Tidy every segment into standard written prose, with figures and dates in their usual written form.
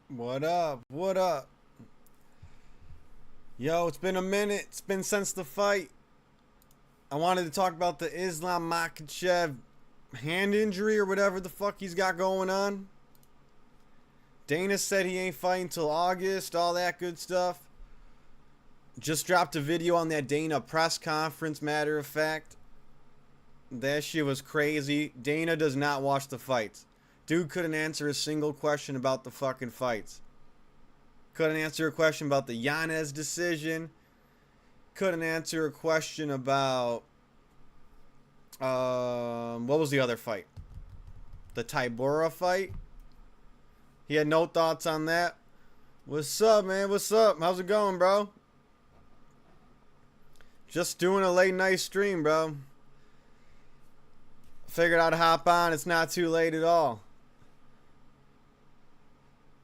What up? What up? Yo, it's been a minute. It's been since the fight. I wanted to talk about the Islam Makhachev hand injury or whatever the fuck he's got going on. Dana said he ain't fighting till August, all that good stuff. Just dropped a video on that Dana press conference, matter of fact. That shit was crazy. Dana does not watch the fights. Dude couldn't answer a single question about the fucking fights. Couldn't answer a question about the Yanez decision. Couldn't answer a question about what was the other fight? The Tybura fight. He had no thoughts on that. What's up, man? What's up? How's it going, bro? Just doing a late night stream, bro. Figured I'd hop on. It's not too late at all.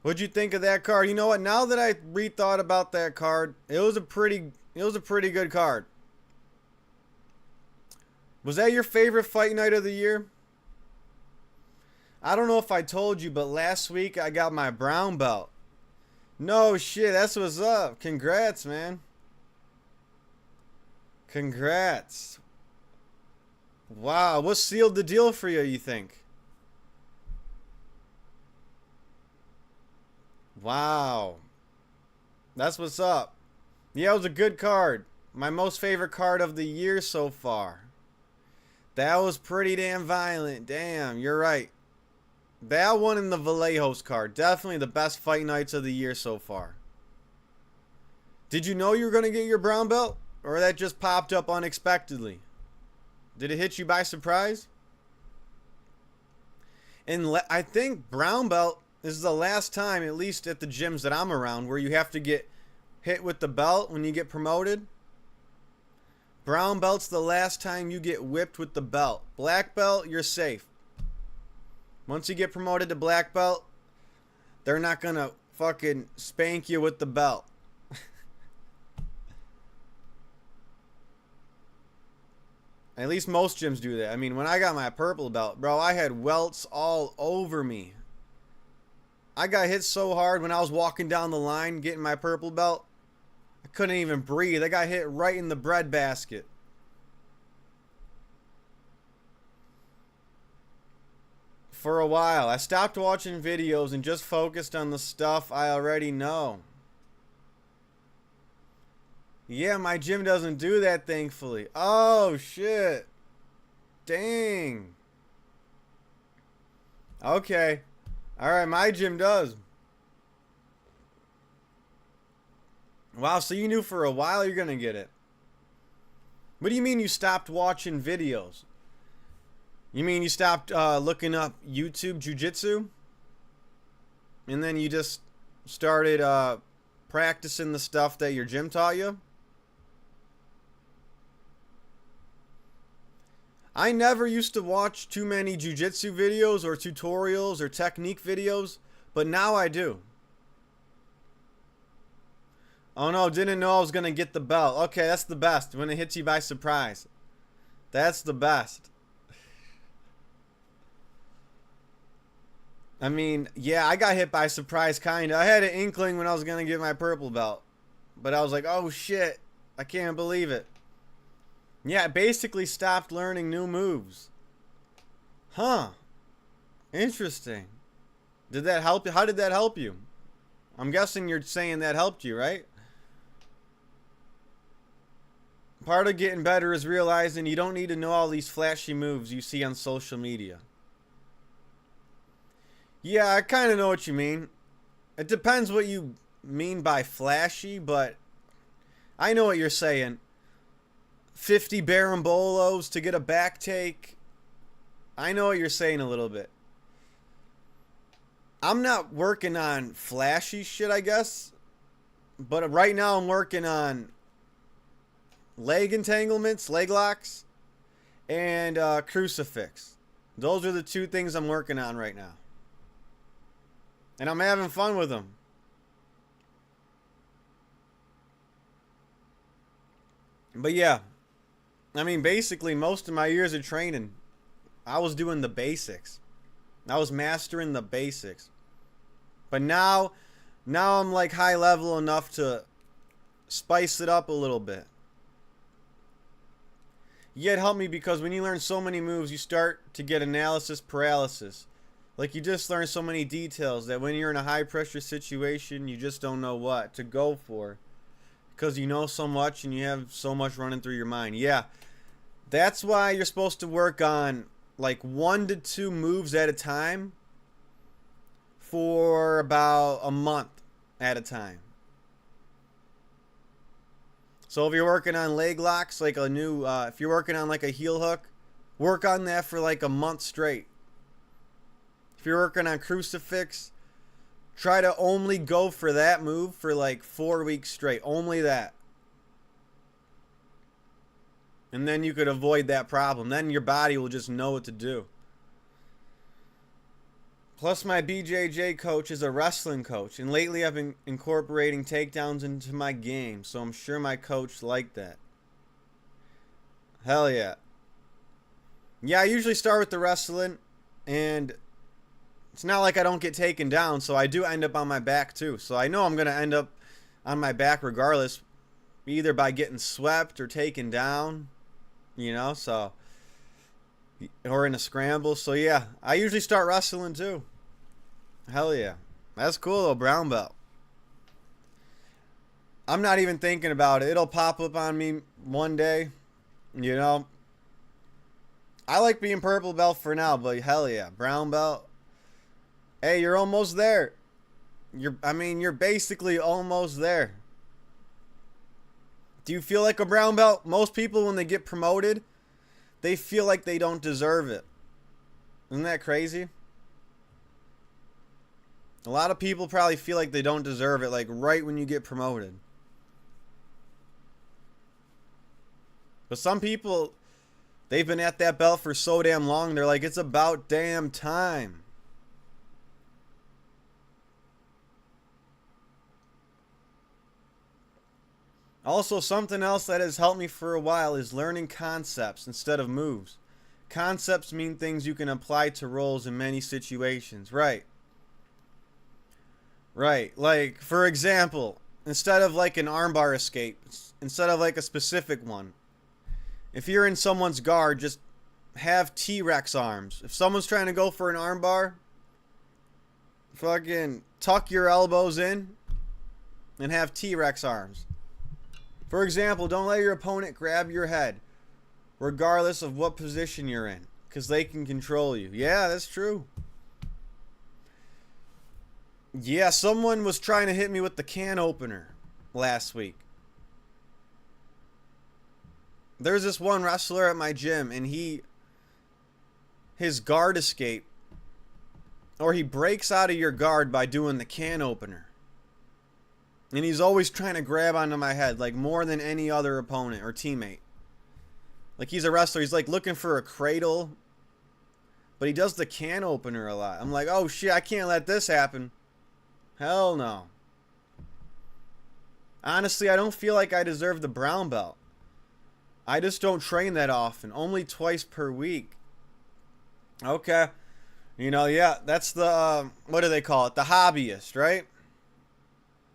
What'd you think of that card? You know what? Now that I rethought about that card, it was a pretty good card. Was that your favorite fight night of the year? I don't know if I told you, but last week I got my brown belt. No shit, that's what's up. Congrats, man. Congrats. Wow, what sealed the deal for you think? Wow. That's what's up. Yeah, it was a good card. My most favorite card of the year so far. That was pretty damn violent. Damn, you're right. That one and the Vallejos card. Definitely the best fight nights of the year so far. Did you know you were going to get your brown belt? Or that just popped up unexpectedly? Did it hit you by surprise? And I think brown belt is the last time, at least at the gyms that I'm around, where you have to get hit with the belt when you get promoted. Brown belt's the last time you get whipped with the belt. Black belt, you're safe. Once you get promoted to black belt, they're not gonna fucking spank you with the belt. At least most gyms do that. I mean, when I got my purple belt, bro, I had welts all over me. I got hit so hard when I was walking down the line getting my purple belt. I couldn't even breathe. I got hit right in the bread basket. For a while, I stopped watching videos and just focused on the stuff I already know. Yeah, my gym doesn't do that, thankfully. Oh, shit. Dang. Okay. Alright, my gym does. Wow, so you knew for a while you're gonna get it. What do you mean you stopped watching videos? You mean you stopped looking up YouTube Jiu-Jitsu? And then you just started practicing the stuff that your gym taught you? I never used to watch too many jiu-jitsu videos or tutorials or technique videos, but now I do. Oh no, didn't know I was going to get the belt. Okay, that's the best, when it hits you by surprise. That's the best. I mean, yeah, I got hit by surprise, kinda. I had an inkling when I was going to get my purple belt. But I was like, oh shit, I can't believe it. Yeah, I basically stopped learning new moves. Huh. Interesting. Did that help you? How did that help you? I'm guessing you're saying that helped you, right? Part of getting better is realizing you don't need to know all these flashy moves you see on social media. Yeah, I kind of know what you mean. It depends what you mean by flashy, but I know what you're saying. 50 barambolos to get a back take. I know what you're saying a little bit. I'm not working on flashy shit, I guess. But right now I'm working on leg entanglements, leg locks, and crucifix. Those are the two things I'm working on right now. And I'm having fun with them. But yeah. I mean, basically, most of my years of training, I was doing the basics. I was mastering the basics. But now, Now I'm like high level enough to spice it up a little bit. Yeah, it helped me because when you learn so many moves, you start to get analysis paralysis. Like you just learn so many details that when you're in a high pressure situation, you just don't know what to go for. Because you know so much and you have so much running through your mind. Yeah, that's why you're supposed to work on like 1 to 2 moves at a time for about a month at a time. So if you're working on leg locks, like a new, if you're working on like a heel hook, work on that for like a month straight. If you're working on crucifix, try to only go for that move for like 4 weeks straight. Only that. And then you could avoid that problem. Then your body will just know what to do. Plus, my BJJ coach is a wrestling coach. And lately I've been incorporating takedowns into my game. So I'm sure my coach liked that. Hell yeah. Yeah, I usually start with the wrestling. And it's not like I don't get taken down. So I do end up on my back too. So I know I'm going to end up on my back regardless. Either by getting swept or taken down. You know, so. Or in a scramble. So yeah, I usually start wrestling too. Hell yeah. That's cool though, brown belt. I'm not even thinking about it. It'll pop up on me one day. You know. I like being purple belt for now, but hell yeah. Brown belt. Hey, you're almost there. You're basically almost there. Do you feel like a brown belt? Most people when they get promoted, they feel like they don't deserve it. Isn't that crazy? A lot of people probably feel like they don't deserve it, like right when you get promoted. But some people, they've been at that belt for so damn long, they're like, it's about damn time. Also, something else that has helped me for a while is learning concepts instead of moves. Concepts mean things you can apply to roles in many situations. Right. Right. Like, for example, instead of like an armbar escape, instead of like a specific one, if you're in someone's guard, just have T-Rex arms. If someone's trying to go for an armbar, fucking tuck your elbows in and have T-Rex arms. For example, don't let your opponent grab your head, regardless of what position you're in, because they can control you. Yeah, that's true. Yeah, someone was trying to hit me with the can opener last week. There's this one wrestler at my gym, and his guard escape, or he breaks out of your guard by doing the can opener. And he's always trying to grab onto my head, like more than any other opponent or teammate. Like he's a wrestler, he's like looking for a cradle, but he does the can opener a lot. I'm like, oh shit, I can't let this happen. Hell no. Honestly, I don't feel like I deserve the brown belt. I just don't train that often. Only twice per week. Okay. You know, yeah, that's the, what do they call it? The hobbyist, right?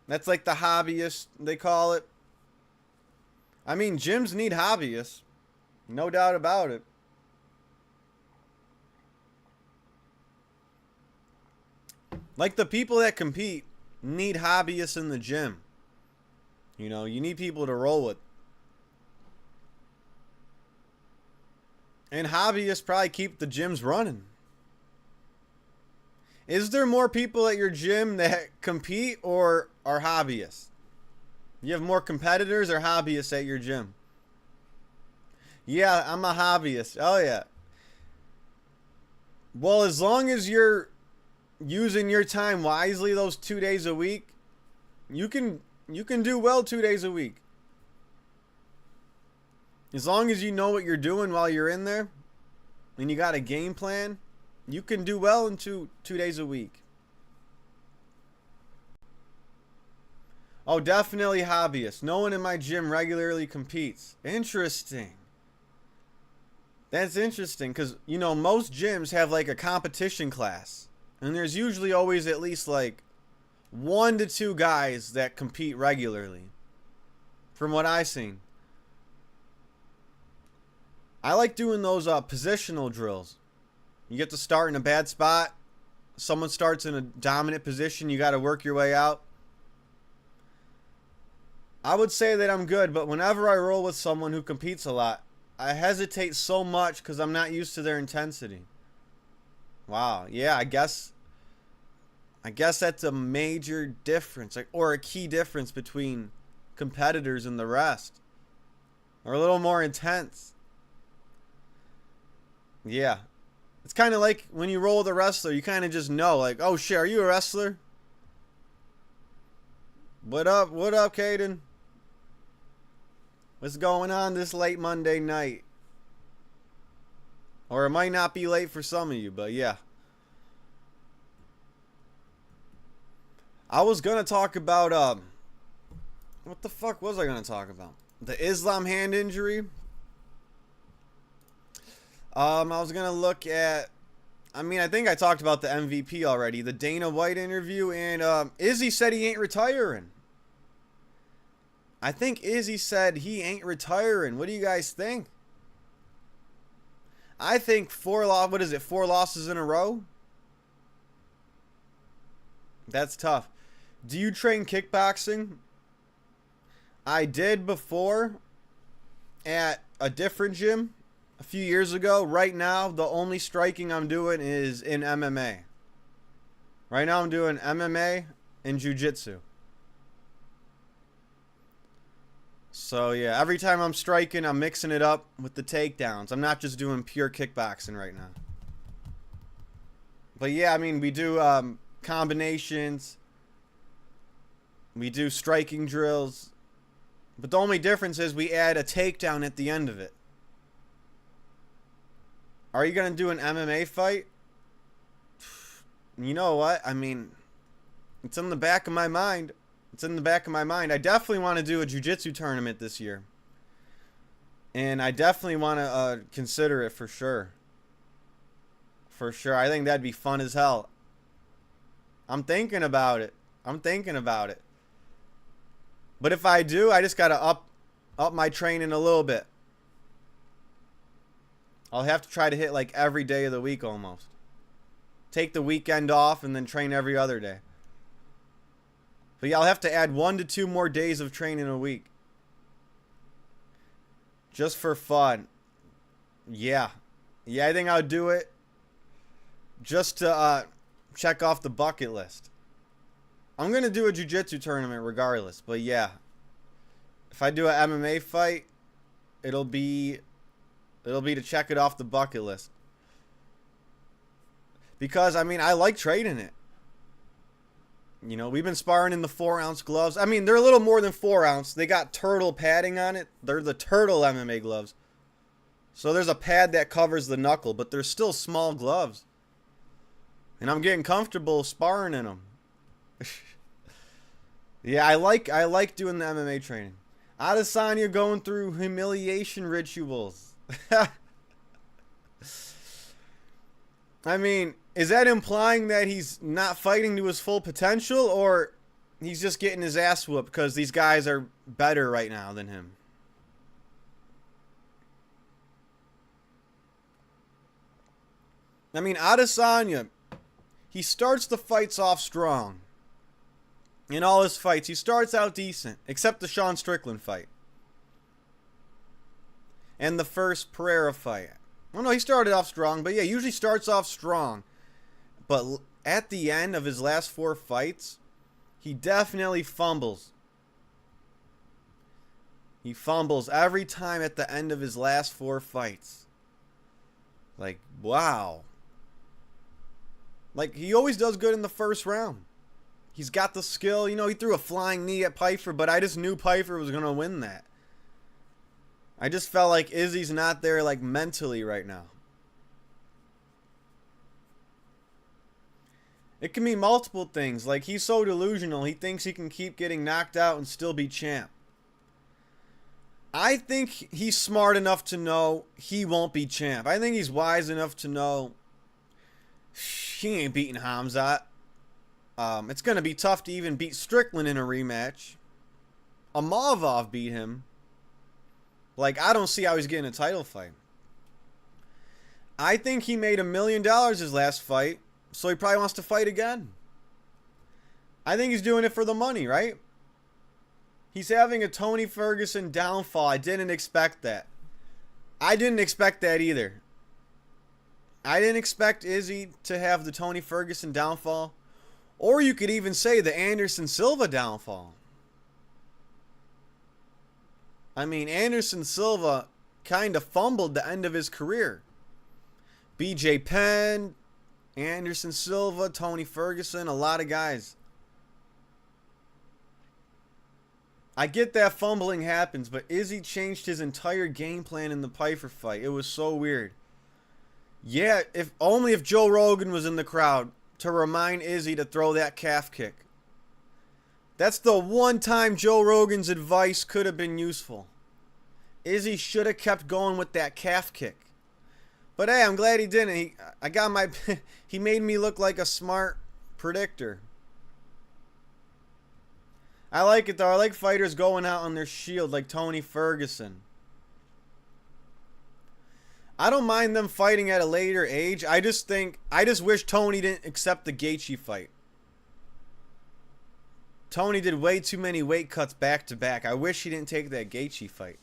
That's like the hobbyist, they call it. I mean, gyms need hobbyists. No doubt about it. Like the people that compete need hobbyists in the gym. You know, you need people to roll with. And hobbyists probably keep the gyms running. Is there more people at your gym that compete or are hobbyists? You have more competitors or hobbyists at your gym? Yeah, I'm a hobbyist. Oh yeah. Well, as long as you're using your time wisely those 2 days a week, you can do well 2 days a week. As long as you know what you're doing while you're in there and you got a game plan, you can do well in 2 days a week. Oh, definitely hobbyists. No one in my gym regularly competes. Interesting. That's interesting because, you know, most gyms have like a competition class. And there's usually always at least like 1 to 2 guys that compete regularly. From what I've seen. I like doing those positional drills. You get to start in a bad spot. Someone starts in a dominant position. You got to work your way out. I would say that I'm good, but whenever I roll with someone who competes a lot, I hesitate so much because I'm not used to their intensity. Wow. Yeah, I guess that's a major difference, or a key difference between competitors and the rest. Or a little more intense. Yeah. It's kind of like when you roll with a wrestler, you kind of just know, like, oh shit, are you a wrestler? What up, Caden? What's going on this late Monday night? Or it might not be late for some of you, but yeah. I was gonna talk about, what the fuck was I gonna talk about? The Islam hand injury? I was gonna look at, I think I talked about the MVP already, the Dana White interview, and Izzy said he ain't retiring. I think Izzy said he ain't retiring. What do you guys think? I think 4 losses in a row? That's tough. Do you train kickboxing? I did before at a different gym a few years ago. Right now, the only striking I'm doing is in MMA. Right now, I'm doing MMA and jiu-jitsu. So, yeah, every time I'm striking, I'm mixing it up with the takedowns. I'm not just doing pure kickboxing right now. But, yeah, we do combinations. We do striking drills. But the only difference is we add a takedown at the end of it. Are you going to do an MMA fight? You know what? It's in the back of my mind. I definitely want to do a jiu-jitsu tournament this year. And I definitely want to consider it for sure. For sure. I think that'd be fun as hell. I'm thinking about it. But if I do, I just got to up my training a little bit. I'll have to try to hit like every day of the week almost. Take the weekend off and then train every other day. But yeah, I'll have to add 1 to 2 more days of training a week. Just for fun. Yeah. Yeah, I think I'll do it. Just to check off the bucket list. I'm going to do a jiu-jitsu tournament regardless. But yeah. If I do an MMA fight, it'll be to check it off the bucket list. Because, I like trading it. You know, we've been sparring in the 4-ounce gloves. They're a little more than 4 ounce. They got turtle padding on it. They're the turtle MMA gloves. So there's a pad that covers the knuckle, but they're still small gloves. And I'm getting comfortable sparring in them. Yeah, I like doing the MMA training. Adesanya going through humiliation rituals. Is that implying that he's not fighting to his full potential, or he's just getting his ass whooped because these guys are better right now than him? Adesanya, he starts the fights off strong. In all his fights, he starts out decent, except the Sean Strickland fight. And the first Pereira fight. Well, no, he started off strong, but yeah, usually starts off strong. But at the end of his last 4 fights, he definitely fumbles. He fumbles every time at the end of his last 4 fights. Like, wow. Like, he always does good in the first round. He's got the skill. You know, he threw a flying knee at Pyfer, but I just knew Pyfer was going to win that. I just felt like Izzy's not there, like, mentally right now. It can mean multiple things. Like, he's so delusional, he thinks he can keep getting knocked out and still be champ. I think he's smart enough to know he won't be champ. I think he's wise enough to know he ain't beating Hamzat. It's going to be tough to even beat Strickland in a rematch. Amavov beat him. Like, I don't see how he's getting a title fight. I think he made $1 million his last fight, so he probably wants to fight again. I think he's doing it for the money, right? He's having a Tony Ferguson downfall. I didn't expect that. I didn't expect that either. I didn't expect Izzy to have the Tony Ferguson downfall. Or you could even say the Anderson Silva downfall. I mean, Anderson Silva kind of fumbled the end of his career. BJ Penn, Anderson Silva, Tony Ferguson, a lot of guys. I get that fumbling happens, but Izzy changed his entire game plan in the Pyfer fight. It was so weird. Yeah, only if Joe Rogan was in the crowd to remind Izzy to throw that calf kick. That's the one time Joe Rogan's advice could have been useful. Izzy should have kept going with that calf kick. But hey, I'm glad he didn't. He made me look like a smart predictor. I like it though. I like fighters going out on their shield like Tony Ferguson. I don't mind them fighting at a later age. I just wish Tony didn't accept the Gaethje fight. Tony did way too many weight cuts back to back. I wish he didn't take that Gaethje fight.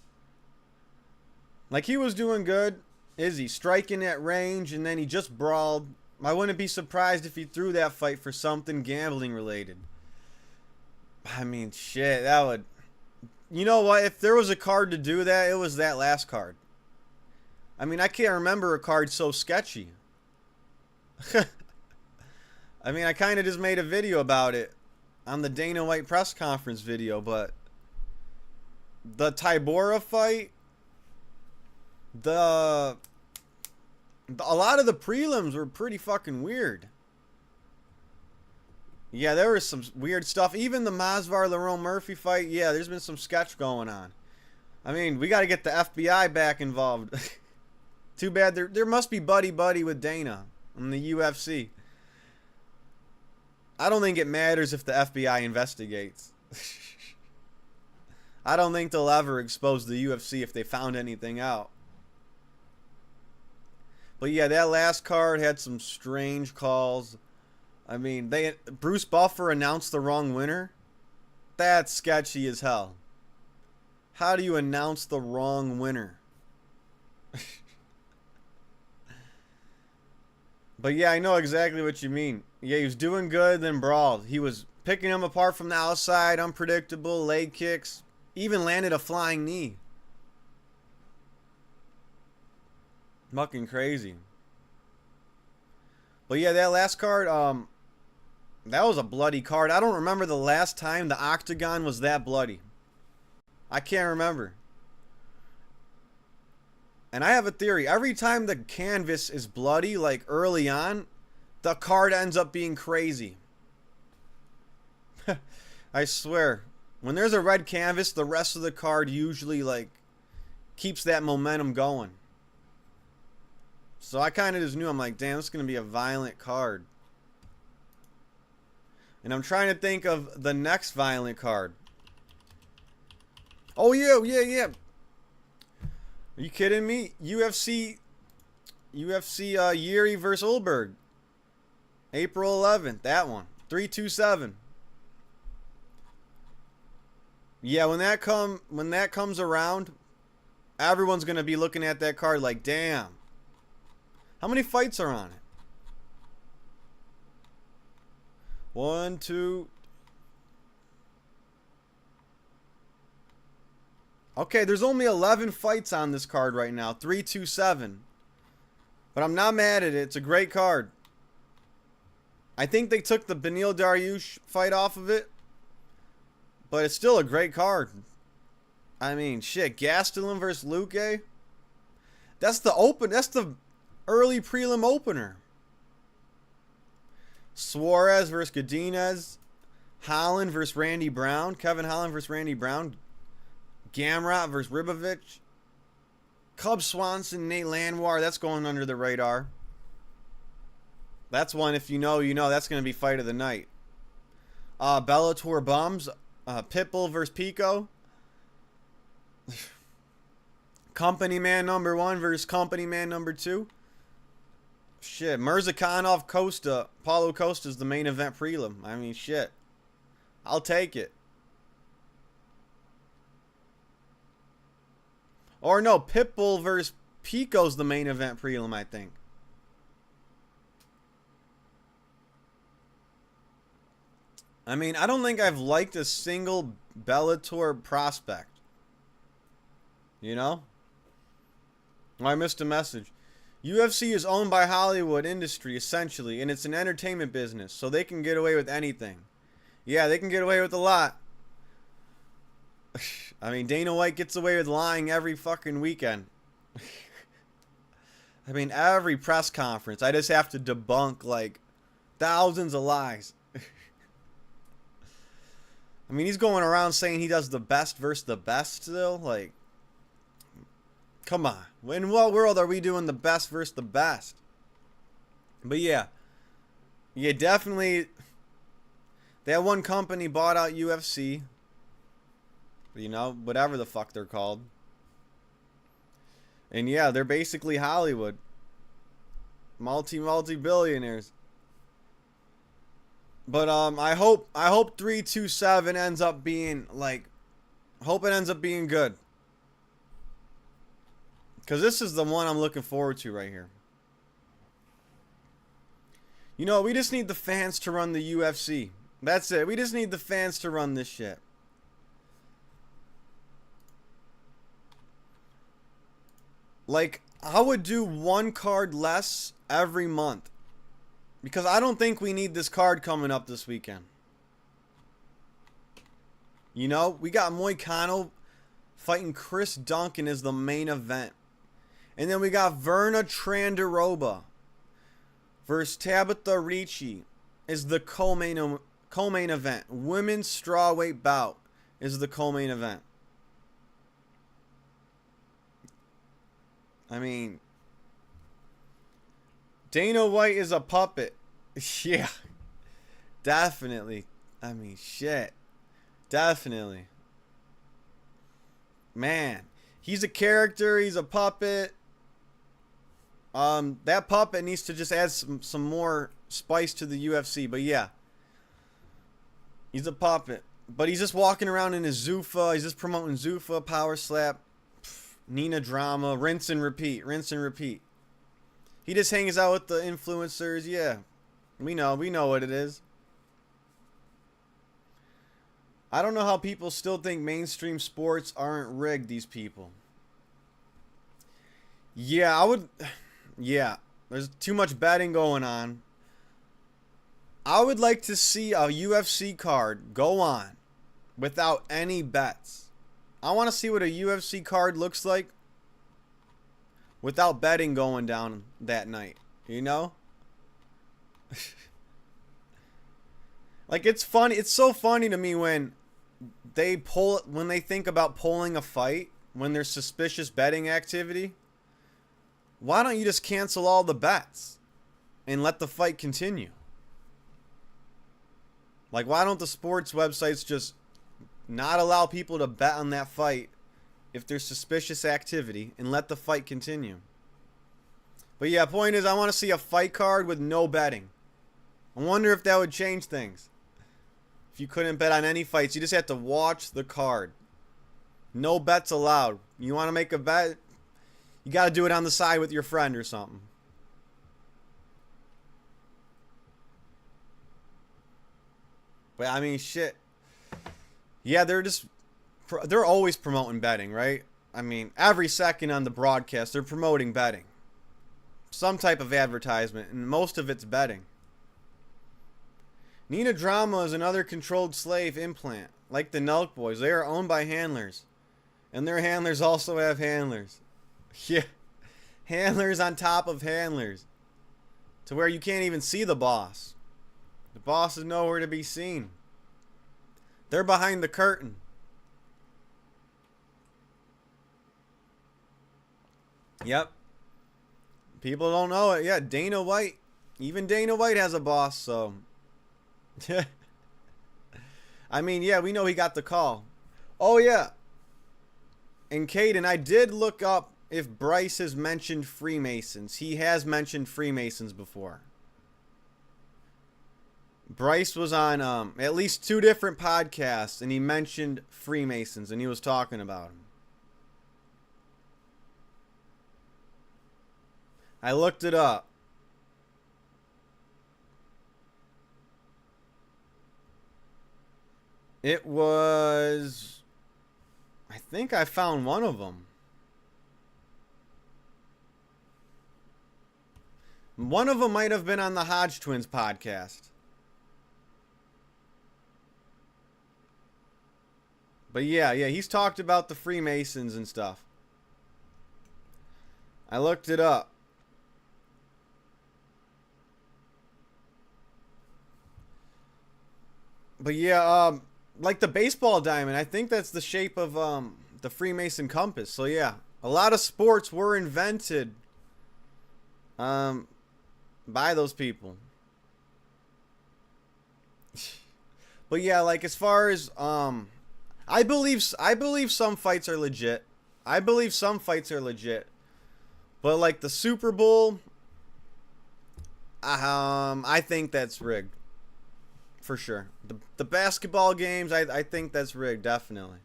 Like, he was doing good. Izzy striking at range, and then he just brawled. I wouldn't be surprised if he threw that fight for something gambling related. I mean, shit, that would... You know what? If there was a card to do that, it was that last card. I mean, I can't remember a card so sketchy. I mean, I kind of just made a video about it on the Dana White press conference video, but the Tybura fight, a lot of the prelims were pretty fucking weird. Yeah, there was some weird stuff. Even the Masvidal Lerone Murphy fight, yeah, there's been some sketch going on. I mean, we got to get the FBI back involved. Too bad there must be buddy-buddy with Dana in the UFC. I don't think it matters if the FBI investigates. I don't think they'll ever expose the UFC if they found anything out. But yeah, that last card had some strange calls. I mean, Bruce Buffer announced the wrong winner. That's sketchy as hell. How do you announce the wrong winner? But yeah, I know exactly what you mean. Yeah, he was doing good, then brawled. He was picking him apart from the outside, unpredictable, leg kicks. Even landed a flying knee. Fucking crazy. But yeah, that last card, that was a bloody card. I don't remember the last time the octagon was that bloody. I can't remember. And I have a theory. Every time the canvas is bloody, like early on, the card ends up being crazy. I swear. When there's a red canvas, the rest of the card usually, like, keeps that momentum going. So I kind of just knew, I'm like, damn, this is going to be a violent card. And I'm trying to think of the next violent card. Oh, yeah. Are you kidding me? UFC Yuri versus Ulberg. April 11th, that one. 327. Yeah, when that comes around, everyone's going to be looking at that card like, damn. How many fights are on it? 1, 2. Okay, there's only 11 fights on this card right now. 327. But I'm not mad at it. It's a great card. I think they took the Beneil Dariush fight off of it. But it's still a great card. I mean, shit. Gastelum versus Luque. That's the early prelim opener. Suarez versus Godinez. Holland versus Randy Brown. Kevin Holland versus Randy Brown. Gamrot versus Ribovich. Cub Swanson, Nate Landwehr. That's going under the radar. That's one, if you know, you know. That's going to be fight of the night. Bellator bums. Pitbull versus Pico. Company man number 1 versus company man number 2. Shit, Mirzakhanov Costa. Paulo Costa's the main event prelim. I mean, shit. I'll take it. Or no, Pitbull versus Pico's the main event prelim, I think. I mean, I don't think I've liked a single Bellator prospect. You know? Oh, I missed a message. UFC is owned by Hollywood industry, essentially, and it's an entertainment business, so they can get away with anything. Yeah, they can get away with a lot. I mean, Dana White gets away with lying every fucking weekend. I mean, every press conference, I just have to debunk, like, thousands of lies. I mean, he's going around saying he does the best versus the best still. Like, come on. In what world are we doing the best versus the best? But yeah. Yeah, definitely. That one company bought out UFC. You know, whatever the fuck they're called. And yeah, they're basically Hollywood. Multi-billionaires. But I hope 327 ends up being like, hope it ends up being good. Cause this is the one I'm looking forward to right here. You know, we just need the fans to run the UFC. That's it. We just need the fans to run this shit. Like, I would do one card less every month. Because I don't think we need this card coming up this weekend. You know, we got Moicano fighting Chris Duncan as the main event. And then we got Verna Trandiroba versus Tabitha Ricci is the co-main event. Women's strawweight bout is the co-main event. I mean, Dana White is a puppet. Yeah. Definitely. I mean, shit. Definitely. Man. He's a character. He's a puppet. That puppet needs to just add some more spice to the UFC. But yeah. He's a puppet. But he's just walking around in his Zuffa. He's just promoting Zuffa, Power Slap, Nina Drama, rinse and repeat. Rinse and repeat. He just hangs out with the influencers. Yeah. We know what it is. I don't know how people still think mainstream sports aren't rigged, these people. Yeah, I would... Yeah, there's too much betting going on. I would like to see a UFC card go on without any bets. I want to see what a UFC card looks like without betting going down that night. You know? Like, it's funny. It's so funny to me when they think about pulling a fight, when there's suspicious betting activity. Why don't you just cancel all the bets and let the fight continue? Like, why don't the sports websites just not allow people to bet on that fight if there's suspicious activity and let the fight continue? But yeah, point is, I want to see a fight card with no betting. I wonder if that would change things. If you couldn't bet on any fights, you just have to watch the card. No bets allowed. You want to make a bet? You got to do it on the side with your friend or something. But I mean, shit. Yeah, they're always promoting betting, right? I mean, every second on the broadcast, they're promoting betting. Some type of advertisement, and most of it's betting. Nina Drama is another controlled slave implant. Like the Nelk Boys, they are owned by handlers. And their handlers also have handlers. Yeah. Handlers on top of handlers. To where you can't even see the boss. The boss is nowhere to be seen. They're behind the curtain. Yep. People don't know it. Yeah, Dana White. Even Dana White has a boss, so... I mean, yeah, we know he got the call. Oh, yeah. And Caden, I did look up if Bryce has mentioned Freemasons. He has mentioned Freemasons before. Bryce was on at least 2 different podcasts, and he mentioned Freemasons, and he was talking about them. I looked it up. It was... I think I found one of them. One of them might have been on the Hodge Twins podcast. But yeah, he's talked about the Freemasons and stuff. I looked it up. But yeah, like the baseball diamond, I think that's the shape of the Freemason compass. So yeah, a lot of sports were invented by those people. But yeah, like as far as I believe some fights are legit. I believe some fights are legit. But like the Super Bowl, I think that's rigged. For sure. The basketball games, I think that's rigged, definitely.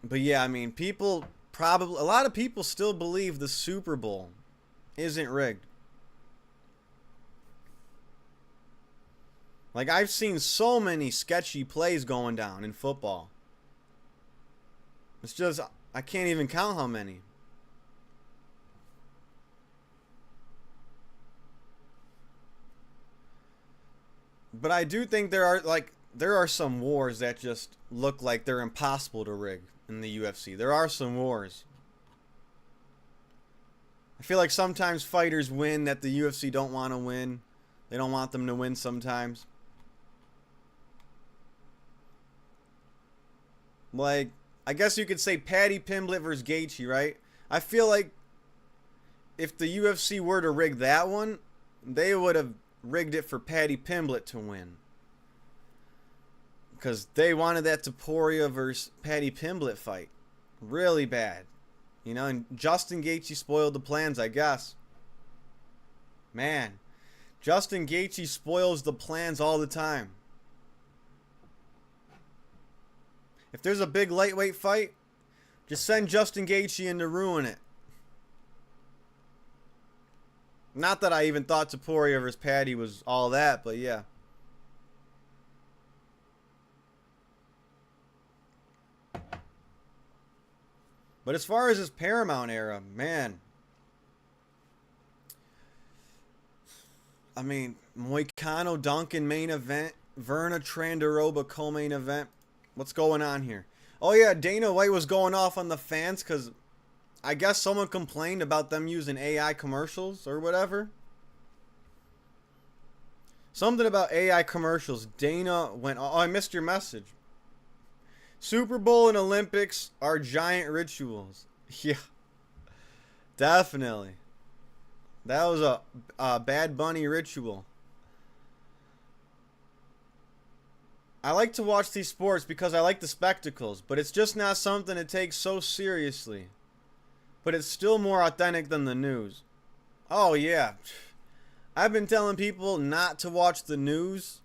But yeah, I mean, a lot of people still believe the Super Bowl isn't rigged. Like, I've seen so many sketchy plays going down in football. It's just, I can't even count how many. But I do think there are some wars that just look like they're impossible to rig in the UFC. There are some wars. I feel like sometimes fighters win that the UFC don't want to win. They don't want them to win sometimes. Like, I guess you could say Paddy Pimblett versus Gaethje, right? I feel like if the UFC were to rig that one, they would have rigged it for Paddy Pimblett to win. Because they wanted that Topuria versus Paddy Pimblett fight. Really bad. You know, and Justin Gaethje spoiled the plans, I guess. Man, Justin Gaethje spoils the plans all the time. If there's a big lightweight fight, just send Justin Gaethje in to ruin it. Not that I even thought Topuria versus Paddy was all that, but yeah. But as far as his Paramount era, man. I mean, Moicano Duncan main event. Verna Trandaroba co-main event. What's going on here? Oh yeah, Dana White was going off on the fans because I guess someone complained about them using AI commercials or whatever. Something about AI commercials. Dana went, oh, I missed your message. Super Bowl and Olympics are giant rituals. Yeah, definitely. That was a Bad Bunny ritual. I like to watch these sports because I like the spectacles, but it's just not something to take so seriously. But it's still more authentic than the news. Oh, yeah. I've been telling people not to watch the news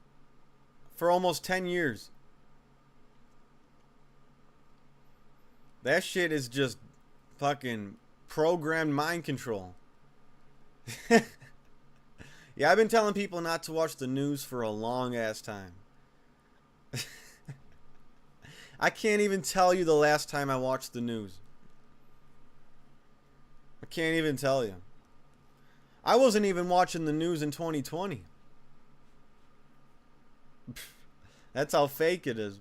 for almost 10 years. That shit is just fucking programmed mind control. Yeah, I've been telling people not to watch the news for a long ass time. I can't even tell you the last time I watched the news. I can't even tell you. I wasn't even watching the news in 2020. That's how fake it is.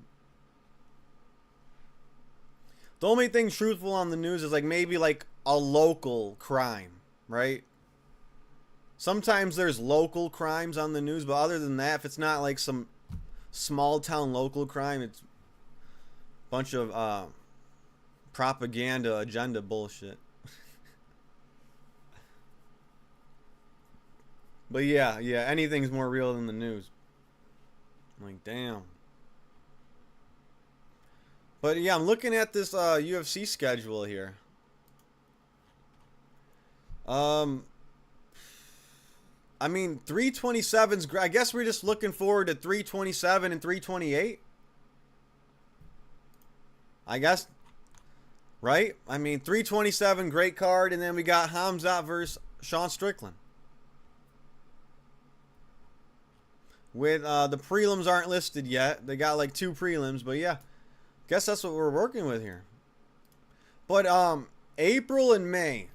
The only thing truthful on the news is like maybe like a local crime, right? Sometimes there's local crimes on the news, but other than that, if it's not like some small town local crime, it's a bunch of propaganda agenda bullshit. But yeah, anything's more real than the news. I'm like, damn. But yeah, I'm looking at this UFC schedule here. I mean, 327's. I guess we're just looking forward to 327 and 328. I guess, right? I mean, 327, great card, and then we got Hamzat versus Sean Strickland. With the prelims aren't listed yet. They got like 2 prelims, but yeah, guess that's what we're working with here. But April and May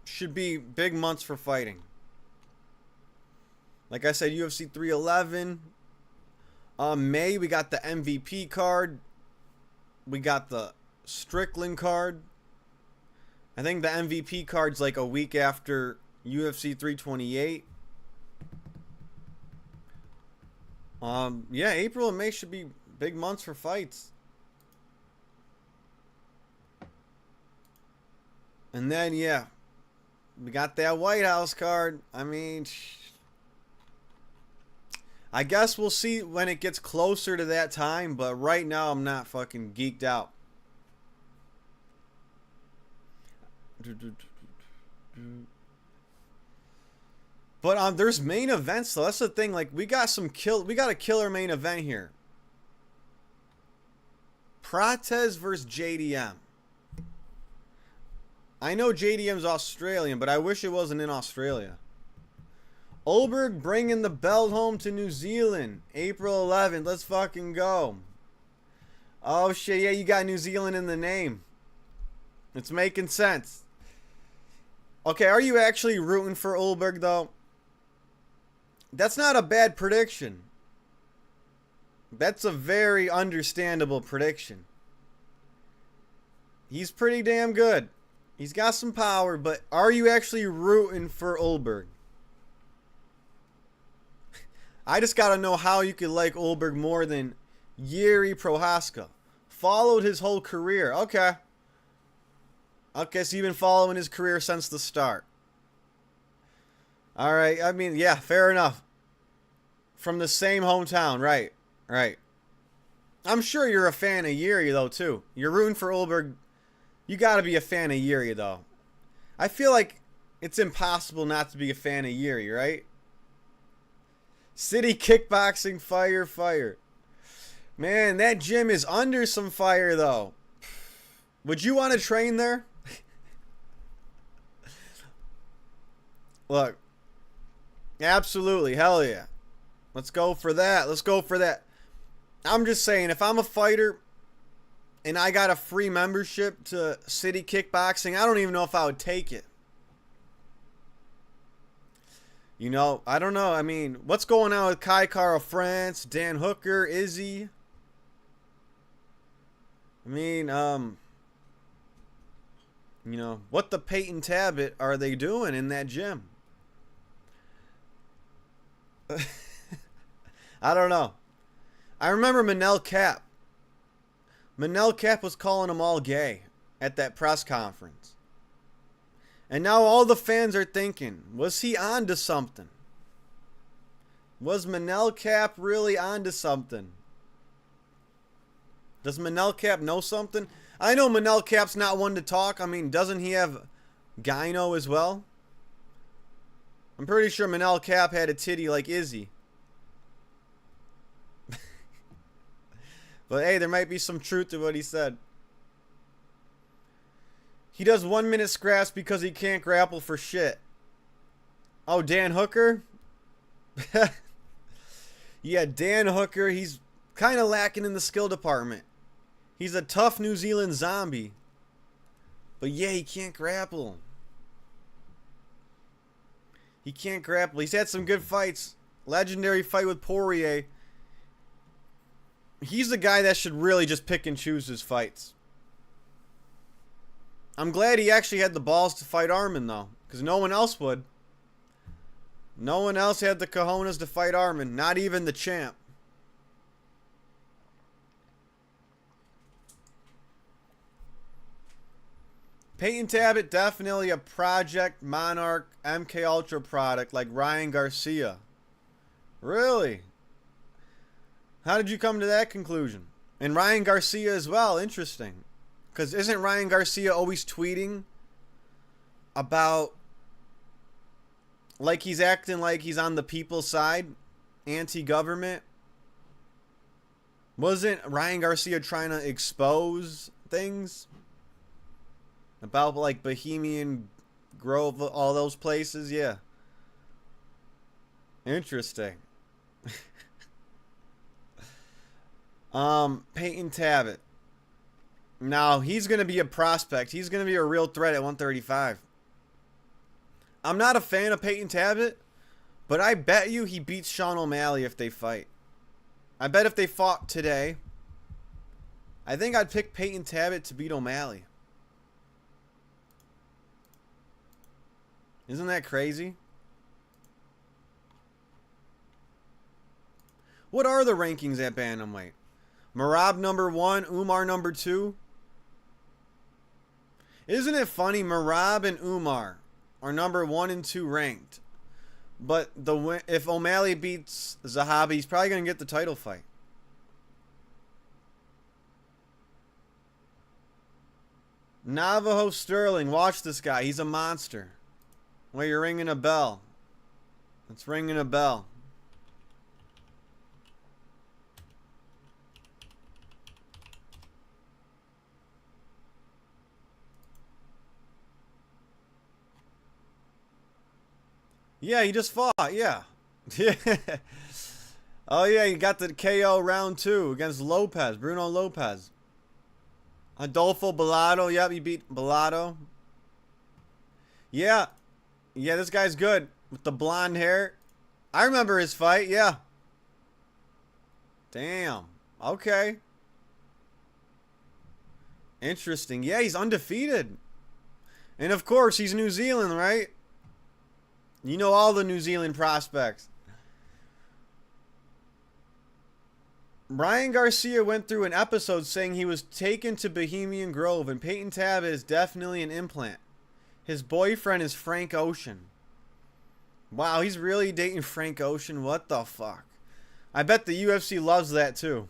should be big months for fighting. Like I said, UFC 311. May, we got the MVP card. We got the Strickland card. I think the MVP card's like a week after UFC 328. Yeah, April and May should be big months for fights. And then, yeah, we got that White House card. I mean, I guess we'll see when it gets closer to that time, but right now I'm not fucking geeked out. But there's main events, so that's the thing. Like, we got a killer main event here. Prates versus JDM. I know JDM's Australian, but I wish it wasn't in Australia. Ulberg bringing the belt home to New Zealand. April 11th. Let's fucking go. Oh, shit. Yeah, you got New Zealand in the name. It's making sense. Okay, are you actually rooting for Ulberg, though? That's not a bad prediction. That's a very understandable prediction. He's pretty damn good. He's got some power, but are you actually rooting for Ulberg? I just got to know how you could like Ulberg more than Yuri Prohaska. Followed his whole career. Okay. Okay, so you've been following his career since the start. All right. I mean, yeah, fair enough. From the same hometown. Right. Right. I'm sure you're a fan of Yuri, though, too. You're rooting for Ulberg. You got to be a fan of Yuri, though. I feel like it's impossible not to be a fan of Yuri, right? City Kickboxing, fire, fire. Man, that gym is under some fire, though. Would you want to train there? Look. Absolutely. Hell yeah. Let's go for that. Let's go for that. I'm just saying, if I'm a fighter and I got a free membership to City Kickboxing, I don't even know if I would take it. You know, I don't know. I mean, what's going on with Kai Kara France, Dan Hooker, Izzy? I mean, you know, what the Peyton Tabit are they doing in that gym? I don't know. I remember Manel Cap. Manel Cap was calling them all gay at that press conference. And now all the fans are thinking, was he on to something? Was Manel Cap really on to something? Does Manel Cap know something? I know Manel Cap's not one to talk. I mean, doesn't he have gyno as well? I'm pretty sure Manel Cap had a titty like Izzy. But hey, there might be some truth to what he said. He does 1 minute scraps because he can't grapple for shit. Oh, Dan Hooker? Yeah, Dan Hooker, he's kind of lacking in the skill department. He's a tough New Zealand zombie. But yeah, he can't grapple. He can't grapple. He's had some good fights. Legendary fight with Poirier. He's the guy that should really just pick and choose his fights. I'm glad he actually had the balls to fight Arman, though. Because no one else would. No one else had the cojones to fight Arman. Not even the champ. Peyton Tabit, definitely a Project Monarch MK Ultra product like Ryan Garcia. Really? How did you come to that conclusion? And Ryan Garcia as well, interesting. Because isn't Ryan Garcia always tweeting about, like he's acting like he's on the people's side, anti-government? Wasn't Ryan Garcia trying to expose things about like Bohemian Grove, all those places? Yeah. Interesting. Peyton Tabit. Now, he's going to be a prospect. He's going to be a real threat at 135. I'm not a fan of Peyton Tabit, but I bet you he beats Sean O'Malley if they fight. I bet if they fought today, I think I'd pick Peyton Tabit to beat O'Malley. Isn't that crazy? What are the rankings at bantamweight? Merab number 1, Umar number 2. Isn't it funny? Merab and Umar are number 1 and 2 ranked. But if O'Malley beats Zahabi, he's probably going to get the title fight. Navajo Sterling. Watch this guy. He's a monster. Wait, you're ringing a bell. It's ringing a bell. Yeah, he just fought. Yeah. Yeah. Oh, yeah, he got the KO round 2 against Lopez, Bruno Lopez. Adolfo Bellato. Yep, he beat Bellato. Yeah. Yeah, this guy's good with the blonde hair. I remember his fight. Yeah. Damn. Okay. Interesting. Yeah, he's undefeated. And, of course, he's New Zealand, right? You know all the New Zealand prospects. Ryan Garcia went through an episode saying he was taken to Bohemian Grove, and Peyton Tabit is definitely an implant. His boyfriend is Frank Ocean. Wow, he's really dating Frank Ocean? What the fuck? I bet the UFC loves that too.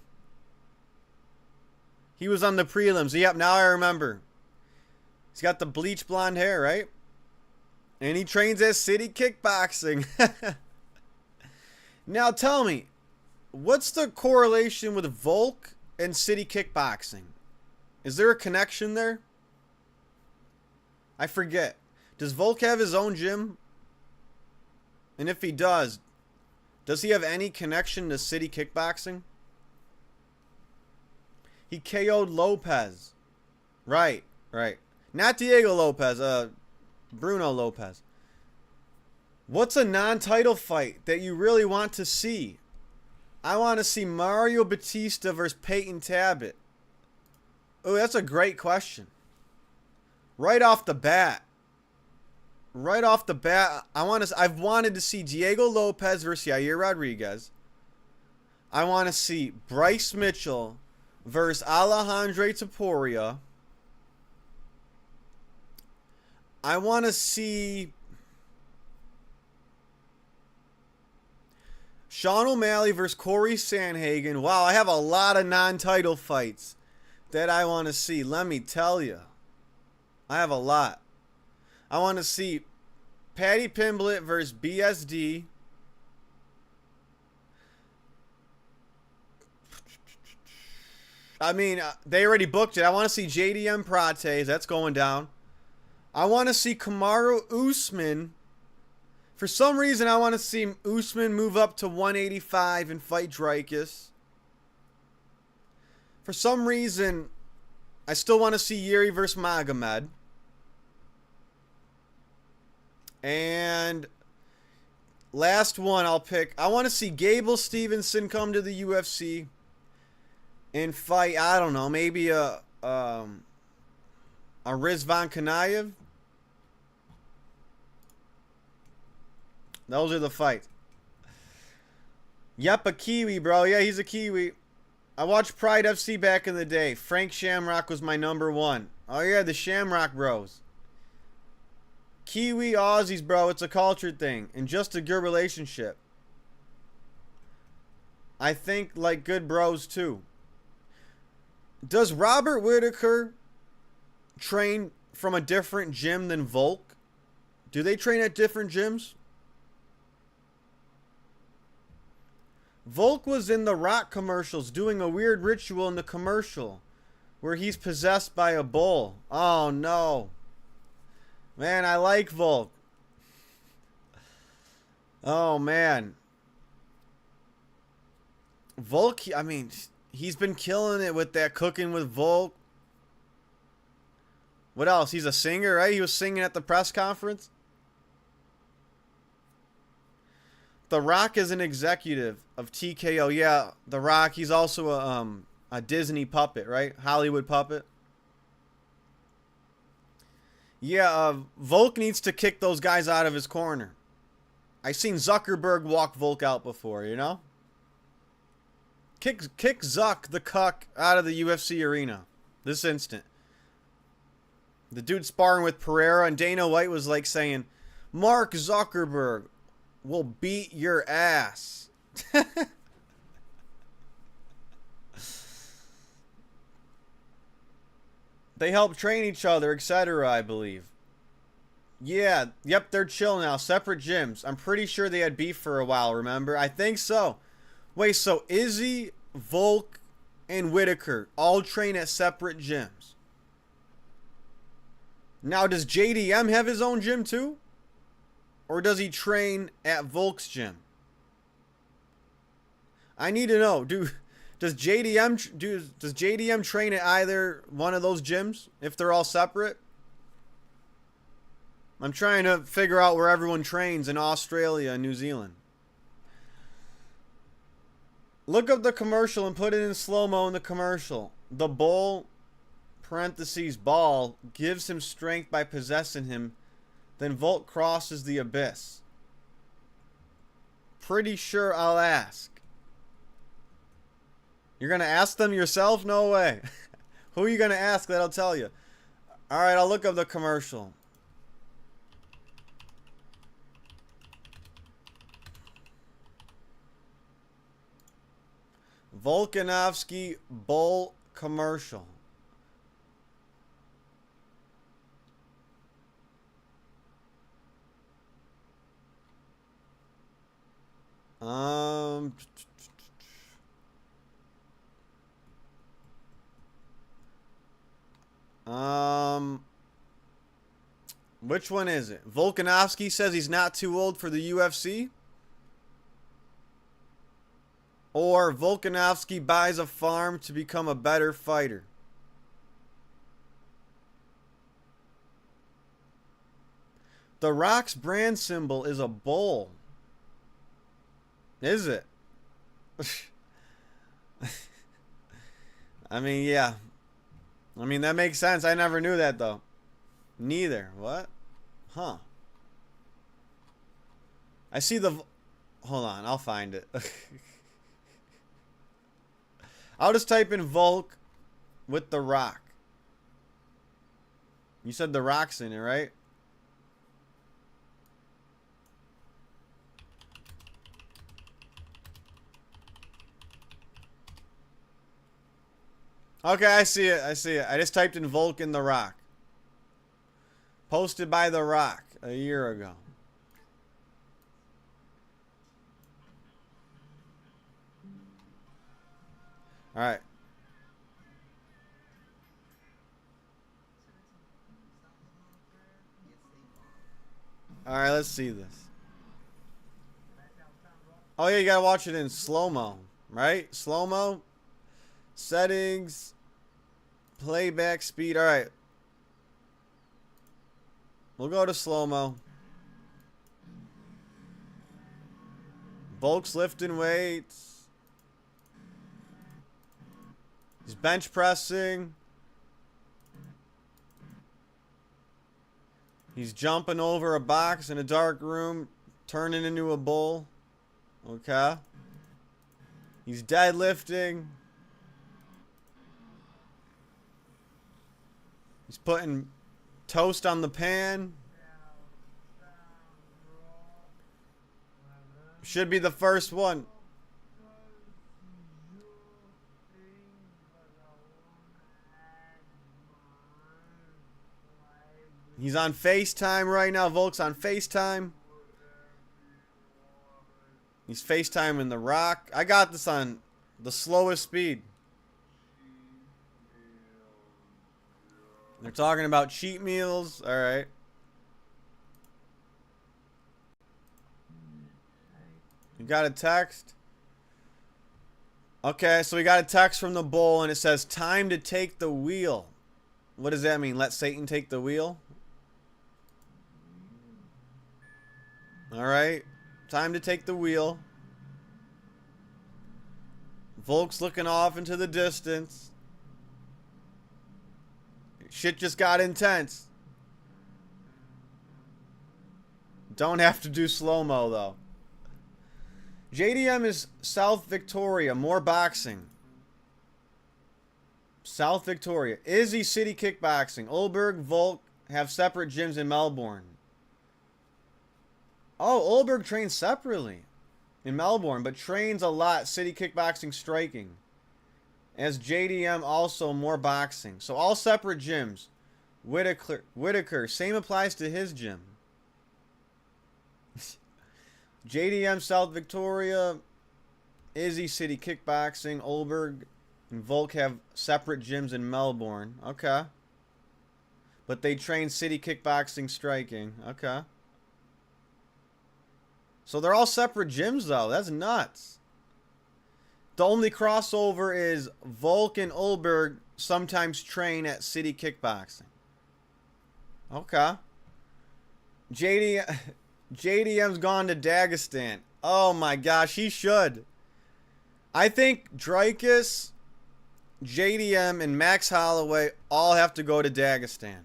He was on the prelims. Yep, now I remember. He's got the bleach blonde hair, right? And he trains at City Kickboxing. Now tell me, what's the correlation with Volk and City Kickboxing? Is there a connection there? I forget. Does Volk have his own gym? And if he does he have any connection to City Kickboxing? He KO'd Lopez. Right. Not Diego Lopez, Bruno Lopez. What's a non-title fight that you really want to see? I want to see Mario Batista versus Peyton Tabit. Oh, that's a great question. Right off the bat, I've wanted to see Diego Lopez versus Yair Rodriguez. I want to see Bryce Mitchell versus Alejandro Topuria. I want to see Sean O'Malley versus Corey Sandhagen. Wow, I have a lot of non-title fights that I want to see. Let me tell you. I have a lot. I want to see Paddy Pimblett versus BSD. I mean, they already booked it. I want to see JDM Prates. That's going down. I want to see Kamaru Usman. For some reason, I want to see Usman move up to 185 and fight Dricus. For some reason, I still want to see Yuri versus Magomed. And last one I'll pick. I want to see Gable Stevenson come to the UFC and fight, I don't know, maybe a Rizvan Kanayev. Those are the fights. Yep, a Kiwi, bro. Yeah, he's a Kiwi. I watched Pride FC back in the day. Frank Shamrock was my number 1. Oh yeah, the Shamrock Bros. Kiwi Aussies, bro. It's a culture thing. And just a good relationship. I think like good bros too. Does Robert Whitaker train from a different gym than Volk? Do they train at different gyms? Volk was in the Rock commercials doing a weird ritual in the commercial where he's possessed by a bull. Oh no. Man, I like Volk. Oh man. Volk, I mean, he's been killing it with that Cooking with Volk. What else? He's a singer, right? He was singing at the press conference. The Rock is an executive of TKO. Yeah, The Rock. He's also a Disney puppet, right? Hollywood puppet. Yeah, Volk needs to kick those guys out of his corner. I seen Zuckerberg walk Volk out before, you know? Kick Zuck the cuck out of the UFC arena this instant. The dude sparring with Pereira, and Dana White was like saying, Mark Zuckerberg will beat your ass. They help train each other, etc., I believe. Yeah, yep, they're chill now. Separate gyms. I'm pretty sure they had beef for a while, remember? I think so. Wait, so Izzy, Volk, and Whitaker all train at separate gyms. Now, does JDM have his own gym too? Or does he train at Volk's gym? I need to know. Does JDM train at either one of those gyms if they're all separate? I'm trying to figure out where everyone trains in Australia and New Zealand. Look up the commercial and put it in slow-mo in the commercial. The bull, parentheses, ball, gives him strength by possessing him. Then Volk crosses the abyss. Pretty sure I'll ask. You're going to ask them yourself? No way. Who are you going to ask that'll tell you? Alright, I'll look up the commercial. Volkanovski bull commercial. Which one is it? Volkanovski says he's not too old for the UFC? Or Volkanovski buys a farm to become a better fighter? The Rock's brand symbol is a bull. Is it? I mean, yeah. I mean, that makes sense. I never knew that, though. Neither. What? Huh. I see the... Hold on. I'll find it. I'll just type in Volk with The Rock. You said The Rock's in it, right? Okay, I see it. I see it. I just typed in Volk in The Rock. Posted by The Rock a year ago. Alright. Alright, let's see this. Oh yeah, you gotta watch it in slow-mo, right? Slow-mo. Settings. Playback speed. Alright. We'll go to slow-mo. Volk's lifting weights. He's bench pressing. He's jumping over a box in a dark room, turning into a bull. Okay. He's deadlifting. He's putting toast on the pan. Should be the first one. He's on FaceTime right now. Volk's on FaceTime. He's FaceTiming The Rock. I got this on the slowest speed. They're talking about cheat meals. All right. You got a text? Okay, so we got a text from the bull and it says, time to take the wheel. What does that mean? Let Satan take the wheel? Alright. Time to take the wheel. Volk's looking off into the distance. Shit just got intense. Don't have to do slow-mo, though. JDM is South Victoria. More boxing. South Victoria. Izzy City Kickboxing. Olberg, Volk have separate gyms in Melbourne. Oh, Olberg trains separately in Melbourne, but trains a lot City Kickboxing Striking. As JDM also more boxing. So all separate gyms. Whitaker. Same applies to his gym. JDM South Victoria. Izzy City Kickboxing. Olberg and Volk have separate gyms in Melbourne. Okay. But they train City Kickboxing Striking. Okay. So they're all separate gyms, though. That's nuts. The only crossover is Volk and Olberg sometimes train at City Kickboxing. Okay. JDM's gone to Dagestan. Oh my gosh, he should. I think Dreykus, JDM, and Max Holloway all have to go to Dagestan.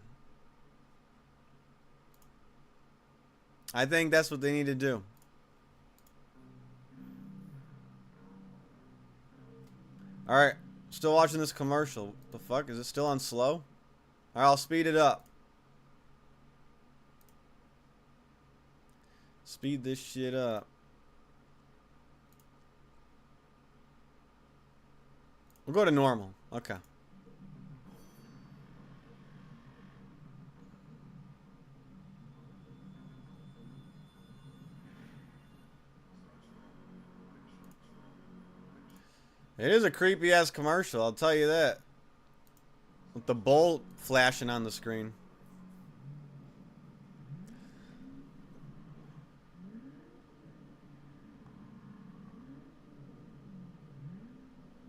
I think that's what they need to do. Alright, still watching this commercial. What the fuck? Is it still on slow? Alright, I'll speed it up. Speed this shit up. We'll go to normal. Okay. It is a creepy ass commercial, I'll tell you that. With the bull flashing on the screen.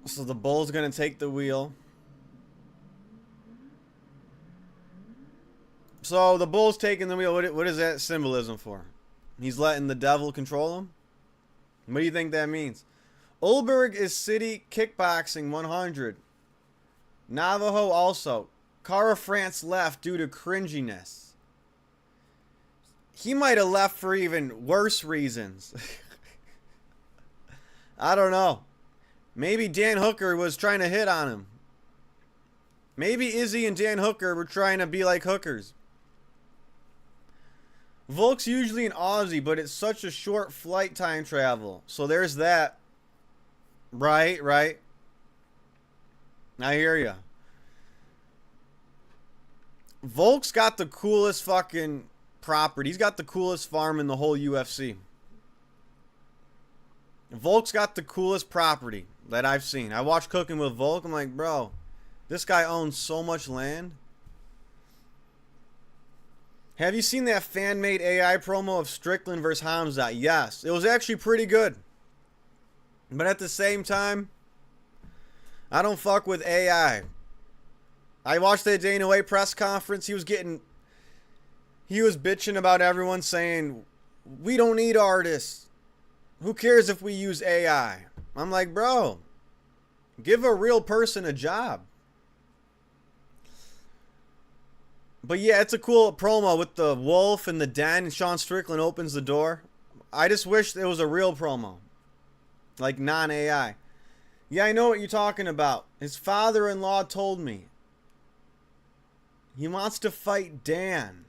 So the bull's gonna take the wheel. So the bull's taking the wheel. What is that symbolism for? He's letting the devil control him? What do you think that means? Olberg is City Kickboxing 100. Navajo also. Cara France left due to cringiness. He might have left for even worse reasons. I don't know. Maybe Dan Hooker was trying to hit on him. Maybe Izzy and Dan Hooker were trying to be like hookers. Volk's usually an Aussie, but it's such a short flight time travel. So there's that. Right. I hear ya. Volk's got the coolest fucking property. He's got the coolest farm in the whole UFC. Volk's got the coolest property that I've seen. I watched Cooking with Volk. I'm like, bro, this guy owns so much land. Have you seen that fan-made AI promo of Strickland versus Hamza? Yes. It was actually pretty good. But at the same time, I don't fuck with AI. I watched that Dana White press conference. He was bitching about everyone saying, we don't need artists. Who cares if we use AI? I'm like, bro, give a real person a job. But yeah, it's a cool promo with the wolf and the den, and Sean Strickland opens the door. I just wish it was a real promo. Like non-AI. Yeah, I know what you're talking about. His father-in-law told me. He wants to fight Dan.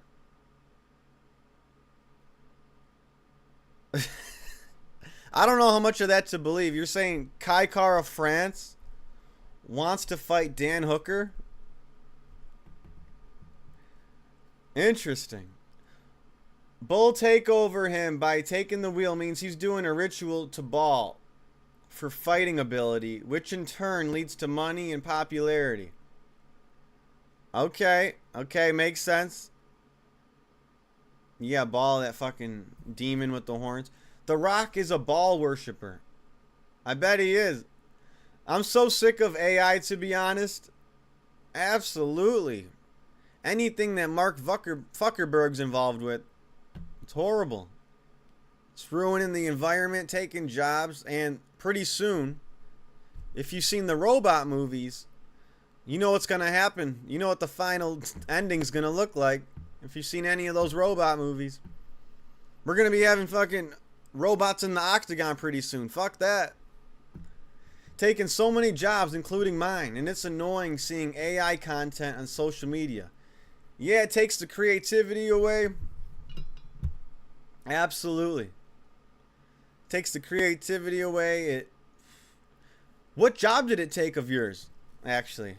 I don't know how much of that to believe. You're saying Kai Kara France wants to fight Dan Hooker? Interesting. Bull take over him by taking the wheel means he's doing a ritual to Ball for fighting ability, which in turn leads to money and popularity. Okay, makes sense. Yeah, Ball, that fucking demon with the horns. The Rock is a Ball worshiper. I bet he is. I'm so sick of AI, to be honest. Absolutely. Anything that Mark Zuckerberg's involved with, it's horrible. It's ruining the environment, taking jobs, and pretty soon, if you've seen the robot movies, you know what's going to happen. You know what the final ending's going to look like if you've seen any of those robot movies. We're going to be having fucking robots in the octagon pretty soon. Fuck that. Taking so many jobs, including mine, and it's annoying seeing AI content on social media. Yeah, it takes the creativity away. Absolutely. Takes the creativity away. What job did it take of yours, actually?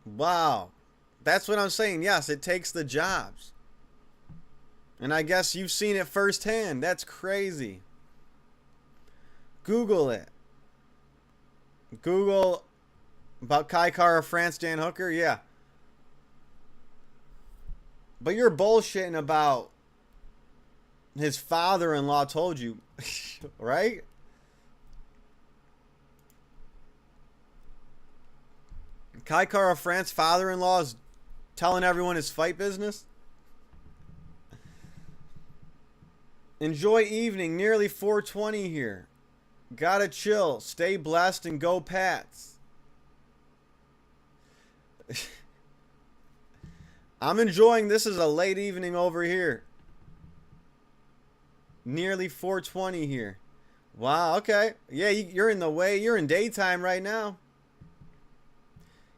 Wow. That's what I'm saying. Yes, it takes the jobs. And I guess you've seen it firsthand. That's crazy. Google it. Google about Kai Kara France Dan Hooker. Yeah. But you're bullshitting about his father-in-law told you, right? Kai Kara France father-in-law is telling everyone his fight business. Enjoy evening, nearly 4:20 here. Gotta chill, stay blessed, and go Pats. I'm enjoying this as a late evening over here. Nearly 4:20 here. Wow, okay. Yeah, you're in the way. You're in daytime right now.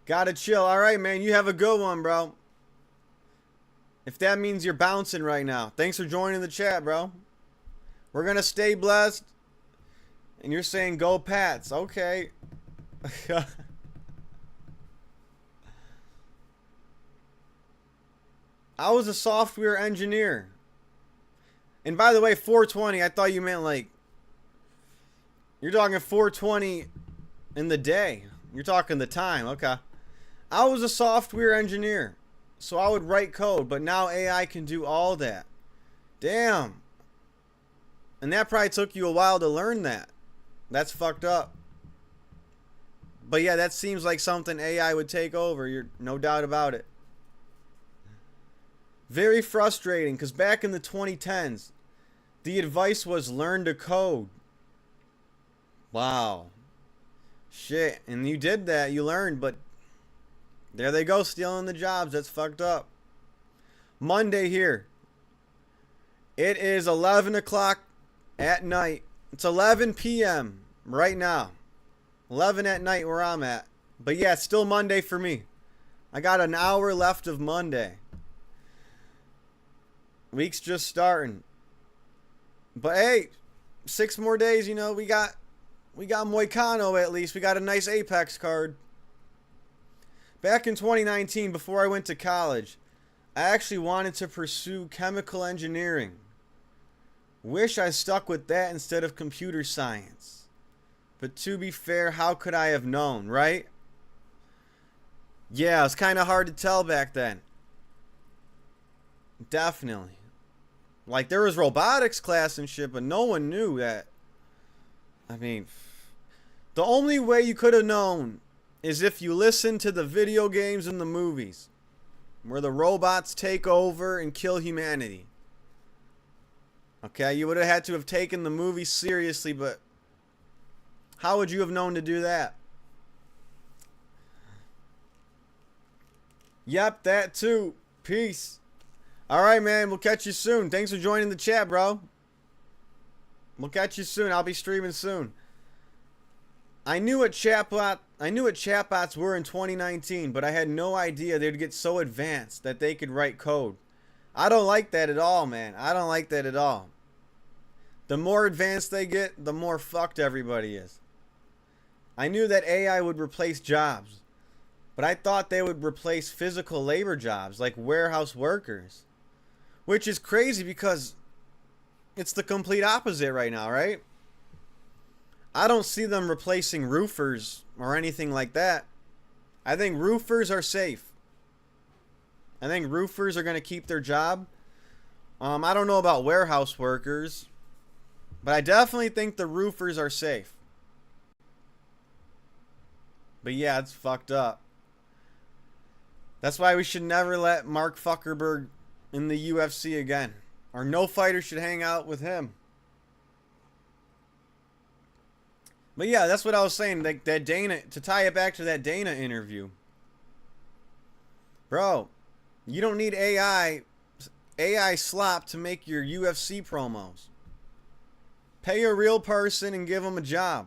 Gotta chill. All right, man. You have a good one, bro. If that means you're bouncing right now. Thanks for joining the chat, bro. We're going to stay blessed. And you're saying go Pats. Okay. I was a software engineer. And by the way, 4:20, I thought you meant like, you're talking 4:20 in the day. You're talking the time. Okay. I was a software engineer. So I would write code, but now AI can do all that. Damn. And that probably took you a while to learn that. That's fucked up. But yeah, that seems like something AI would take over. You're no doubt about it. Very frustrating, because back in the 2010s, the advice was learn to code. Wow. Shit. And you did that. You learned, but there they go, stealing the jobs. That's fucked up. Monday here. It is 11 o'clock at night. It's 11 p.m. right now. 11 at night where I'm at. But yeah, it's still Monday for me. I got an hour left of Monday. Week's just starting. But hey, 6 more days, you know, we got Moicano at least. We got a nice Apex card. Back in 2019, before I went to college, I actually wanted to pursue chemical engineering. Wish I stuck with that instead of computer science. But to be fair, how could I have known, right? Yeah, it was kind of hard to tell back then. Definitely. Like, there was robotics class and shit, but no one knew that. I mean, the only way you could have known is if you listened to the video games and the movies, where the robots take over and kill humanity. Okay, you would have had to have taken the movie seriously, but how would you have known to do that? Yep, that too. Peace. Alright, man. We'll catch you soon. Thanks for joining the chat, bro. We'll catch you soon. I'll be streaming soon. I knew a chatbot I knew what chatbots were in 2019, but I had no idea they'd get so advanced that they could write code. I don't like that at all, man. I don't like that at all. The more advanced they get, the more fucked everybody is. I knew that AI would replace jobs, but I thought they would replace physical labor jobs like warehouse workers. Which is crazy because it's the complete opposite right now, right? I don't see them replacing roofers or anything like that. I think roofers are safe. I think roofers are going to keep their job. I don't know about warehouse workers, but I definitely think the roofers are safe. But yeah, it's fucked up. That's why we should never let Mark Zuckerberg in the UFC again. Or no fighter should hang out with him. But yeah, that's what I was saying. Like that Dana, to tie it back to that Dana interview. Bro, you don't need AI slop to make your UFC promos. Pay a real person and give them a job.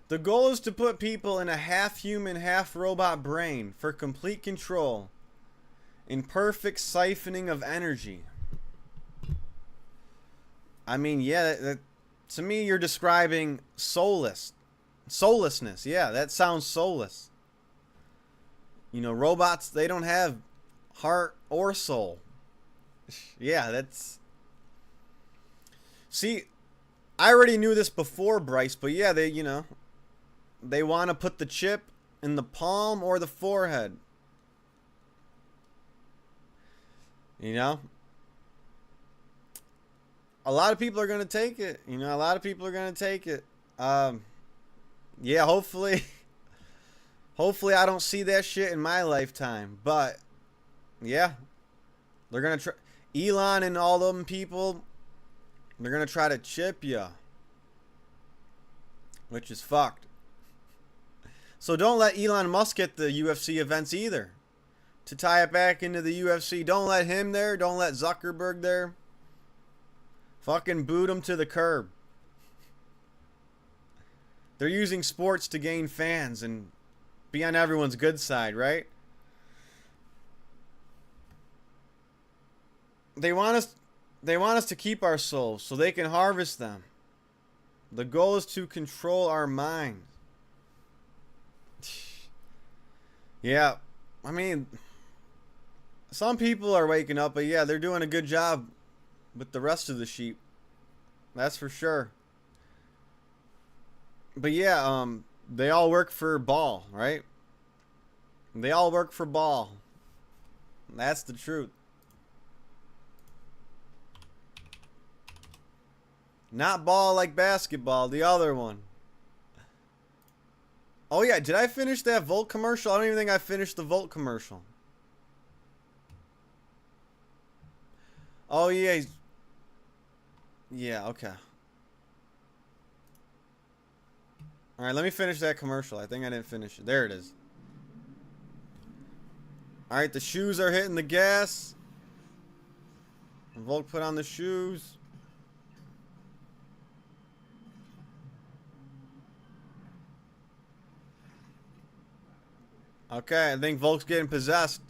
The goal is to put people in a half-human, half-robot brain for complete control and perfect siphoning of energy. I mean, yeah, to me you're describing soullessness. Yeah, that sounds soulless. You know, robots, they don't have heart or soul. Yeah, that's... See, I already knew this before, Bryce, but yeah, they, you know, they want to put the chip in the palm or the forehead. You know? A lot of people are going to take it. You know, a lot of people are going to take it. Yeah, hopefully... Hopefully I don't see that shit in my lifetime. But, yeah. They're going to try... Elon and all them people, they're going to try to chip you. Which is fucked. So don't let Elon Musk get the UFC events either. To tie it back into the UFC, don't let him there. Don't let Zuckerberg there. Fucking boot him to the curb. They're using sports to gain fans and be on everyone's good side, right? They want us to keep our souls so they can harvest them. The goal is to control our minds. Yeah, I mean, some people are waking up, but yeah, they're doing a good job with the rest of the sheep. That's for sure. But yeah, they all work for Ball, right? They all work for Ball. That's the truth. Not ball like basketball, the other one. Oh yeah, did I finish that Volt commercial? I don't even think I finished the Volt commercial. Oh yeah. Yeah, okay. Alright, let me finish that commercial. I think I didn't finish it. There it is. Alright, the shoes are hitting the gas. Volt put on the shoes. Okay, I think Volk's getting possessed.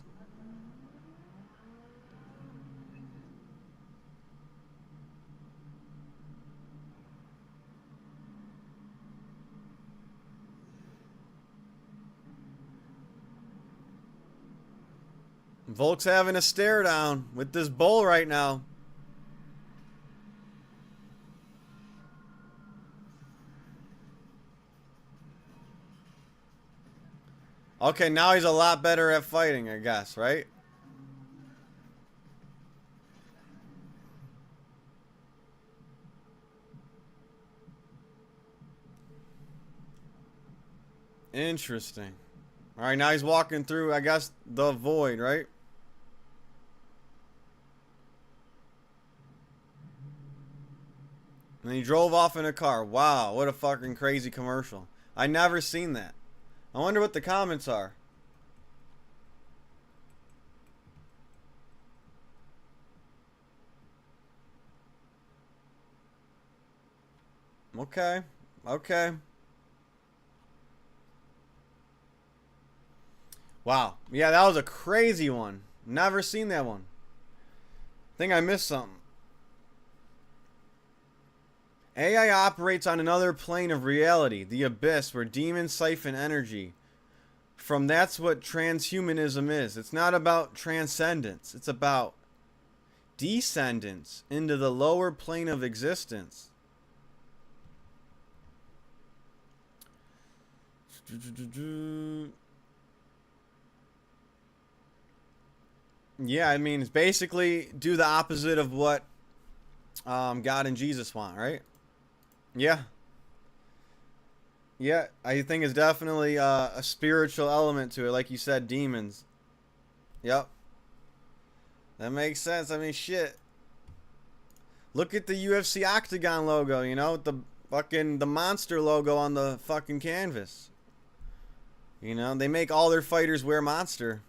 Volk's having a stare down with this bull right now. Okay, now he's a lot better at fighting, I guess, right? Interesting. Alright, now he's walking through, I guess, the void, right? And he drove off in a car. Wow, what a fucking crazy commercial. I never seen that. I wonder what the comments are. Okay. Okay. Wow. Yeah, that was a crazy one. Never seen that one. Think I missed something. AI operates on another plane of reality, the abyss, where demons siphon energy. From that's what transhumanism is. It's not about transcendence. It's about descendance into the lower plane of existence. Yeah, I mean, it's basically do the opposite of what God and Jesus want, right? Yeah. Yeah, I think it's definitely a spiritual element to it. Like you said, demons. Yep. That makes sense. I mean, shit. Look at the UFC Octagon logo, you know, the fucking the monster logo on the fucking canvas. You know, they make all their fighters wear monster.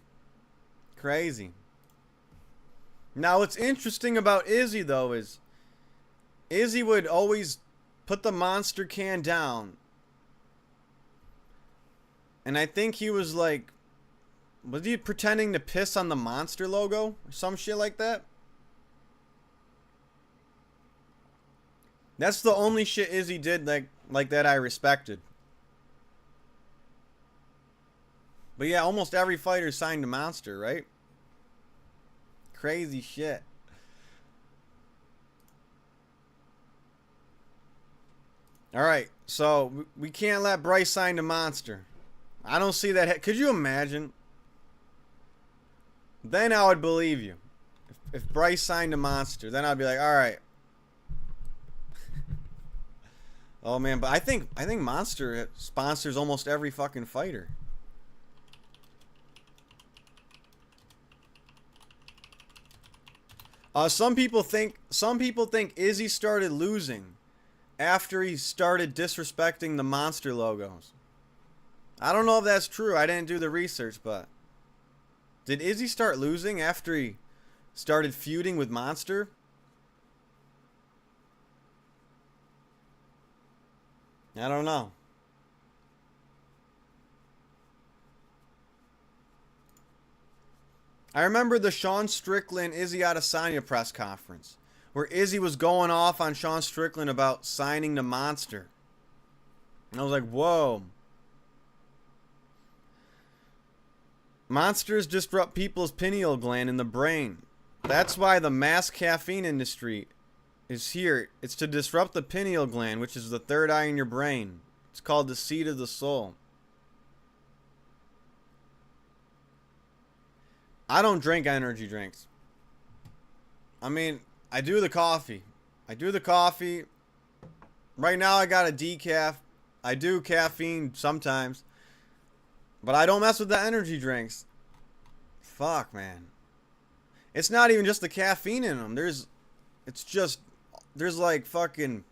Crazy. Now, what's interesting about Izzy though is Izzy would always put the monster can down. And I think he was like, was he pretending to piss on the monster logo or some shit like that? That's the only shit Izzy did like that I respected. But yeah, almost every fighter signed a monster, right? Crazy shit. Alright, so we can't let Bryce sign the monster. I don't see that. Could you imagine? Then I would believe you. If Bryce signed a monster, then I'd be like, alright. Oh man, but I think Monster sponsors almost every fucking fighter. Some people think Izzy started losing after he started disrespecting the Monster logos. I don't know if that's true. I didn't do the research, but did Izzy start losing after he started feuding with Monster? I don't know. I remember the Sean Strickland Izzy Adesanya press conference where Izzy was going off on Sean Strickland about signing the Monster. And I was like, whoa. Monsters disrupt people's pineal gland in the brain. That's why the mass caffeine industry is here. It's to disrupt the pineal gland, which is the third eye in your brain. It's called the seat of the soul. I don't drink energy drinks. I mean, I do the coffee. Right now I got a decaf. I do caffeine sometimes. But I don't mess with the energy drinks. Fuck, man. It's not even just the caffeine in them. There's like fucking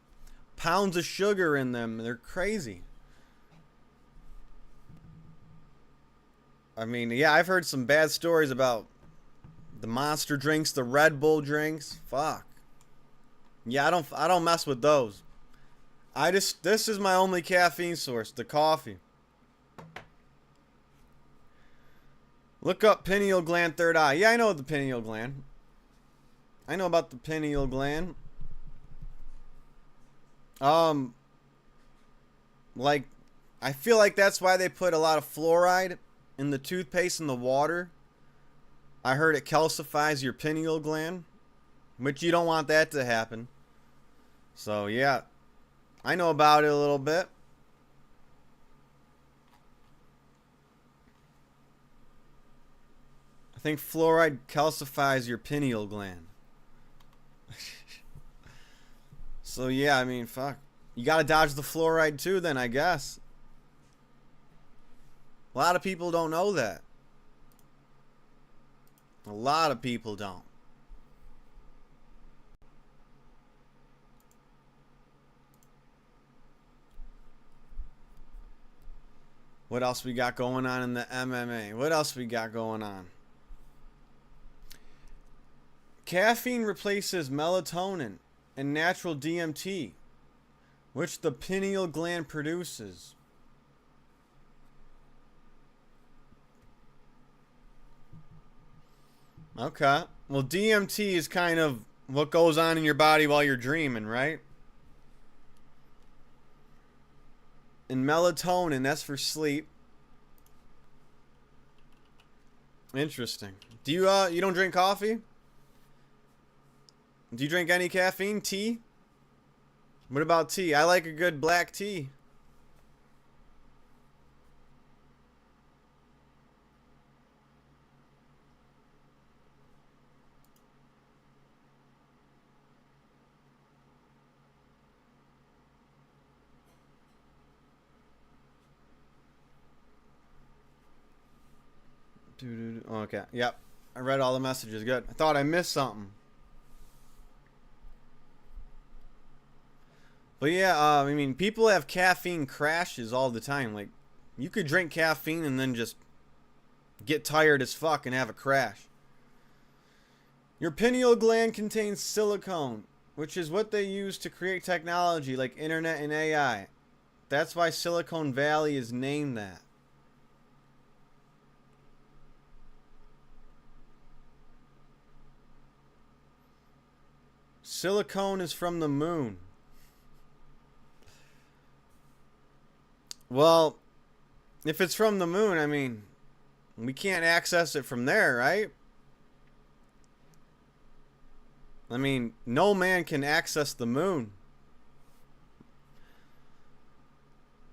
pounds of sugar in them. They're crazy. I mean, yeah, I've heard some bad stories about the Monster drinks, the Red Bull drinks. Fuck. Yeah, I don't mess with those. This is my only caffeine source, the coffee. Look up pineal gland third eye. Yeah, I know the pineal gland. I know about the pineal gland. Like, I feel like that's why they put a lot of fluoride in the toothpaste and the water. I heard it calcifies your pineal gland, which you don't want that to happen. So, yeah. I know about it a little bit. I think fluoride calcifies your pineal gland. So, yeah, I mean, fuck. You gotta dodge the fluoride too, then, I guess. A lot of people don't know that. A lot of people don't. What else we got going on in the MMA? What else we got going on? Caffeine replaces melatonin and natural DMT, which the pineal gland produces. Okay. Well, DMT is kind of what goes on in your body while you're dreaming, right? And melatonin, that's for sleep. Interesting. Do you don't drink coffee? Do you drink any caffeine? Tea? What about tea? I like a good black tea. Okay. Yep. I read all the messages. Good. I thought I missed something. But yeah, I mean, people have caffeine crashes all the time. Like, you could drink caffeine and then just get tired as fuck and have a crash. Your pineal gland contains silicone, which is what they use to create technology like internet and AI. That's why Silicon Valley is named that. Silicone is from the moon. Well, if it's from the moon, I mean, we can't access it from there, right? I mean, no man can access the moon.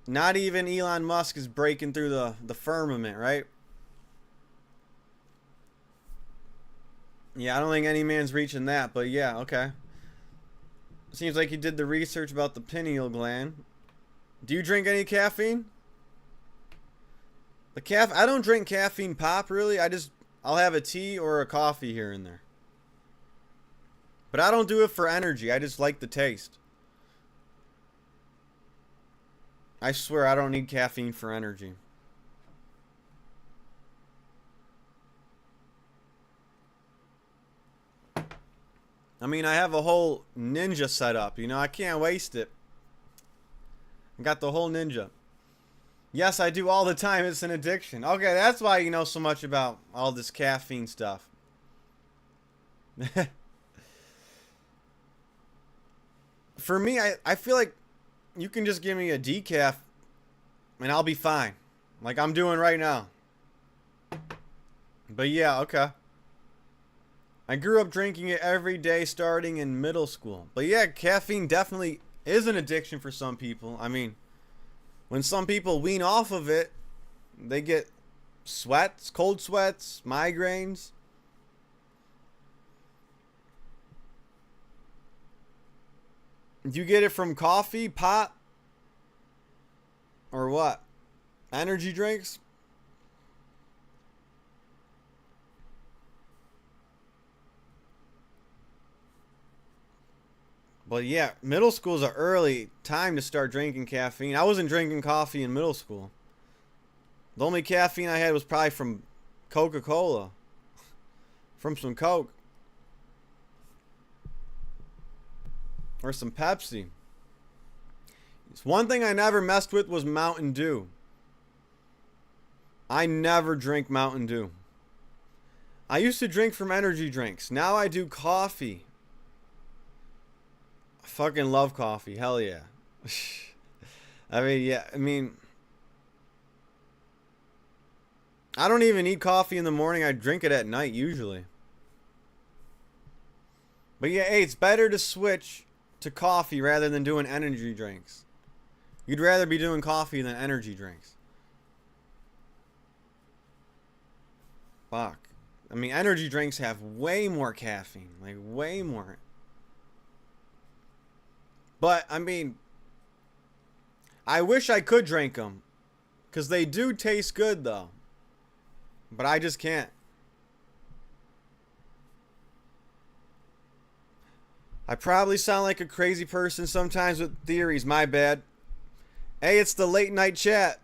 Not even Elon Musk is breaking through the firmament, right? Yeah, I don't think any man's reaching that, but yeah, okay. Seems like you did the research about the pineal gland. Do you drink any caffeine? I don't drink caffeine pop really. I'll have a tea or a coffee here and there. But I don't do it for energy. I just like the taste. I swear I don't need caffeine for energy. I mean, I have a whole ninja setup, you know, I can't waste it. I got the whole ninja. Yes, I do all the time. It's an addiction. Okay, that's why you know so much about all this caffeine stuff. For me, I feel like you can just give me a decaf and I'll be fine. Like I'm doing right now. But yeah, okay. I grew up drinking it every day starting in middle school. But yeah, caffeine definitely is an addiction for some people. I mean, when some people wean off of it, they get sweats, cold sweats, migraines. Do you get it from coffee, pot, or what? Energy drinks? But yeah, middle school is an early time to start drinking caffeine. I wasn't drinking coffee in middle school. The only caffeine I had was probably from Coca-Cola. From some Coke. Or some Pepsi. One thing I never messed with was Mountain Dew. I never drink Mountain Dew. I used to drink from energy drinks. Now I do coffee. I fucking love coffee. Hell yeah. I mean, I don't even eat coffee in the morning. I drink it at night usually. But yeah, hey, it's better to switch to coffee rather than doing energy drinks. You'd rather be doing coffee than energy drinks. Fuck. I mean, energy drinks have way more caffeine. Like, way more. But, I mean, I wish I could drink them. Because they do taste good, though. But I just can't. I probably sound like a crazy person sometimes with theories. My bad. Hey, it's the late night chat.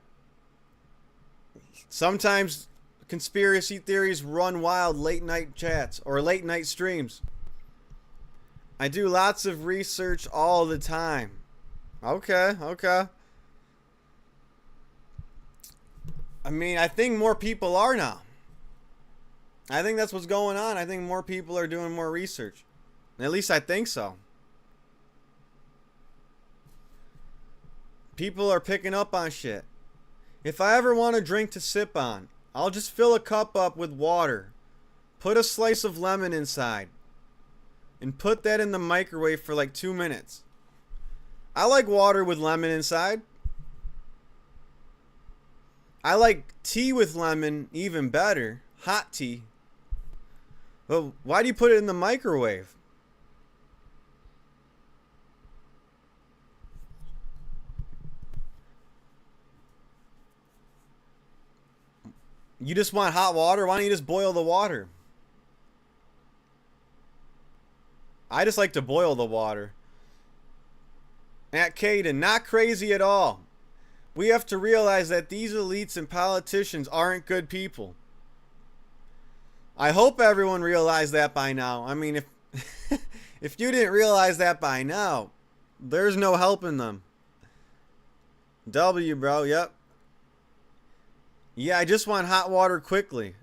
Sometimes conspiracy theories run wild late night chats or late night streams. I do lots of research all the time. Okay, okay. I mean, I think more people are now. I think that's what's going on. I think more people are doing more research. At least I think so. People are picking up on shit. If I ever want a drink to sip on, I'll just fill a cup up with water, put a slice of lemon inside, and put that in the microwave for like 2 minutes. I like water with lemon inside. I like tea with lemon even better. Hot tea. But why do you put it in the microwave? You just want hot water? Why don't you just boil the water? I just like to boil the water. At Caden, not crazy at all. We have to realize that these elites and politicians aren't good people. I hope everyone realized that by now. I mean, if if you didn't realize that by now, there's no helping them. W, bro. Yep. Yeah, I just want hot water quickly.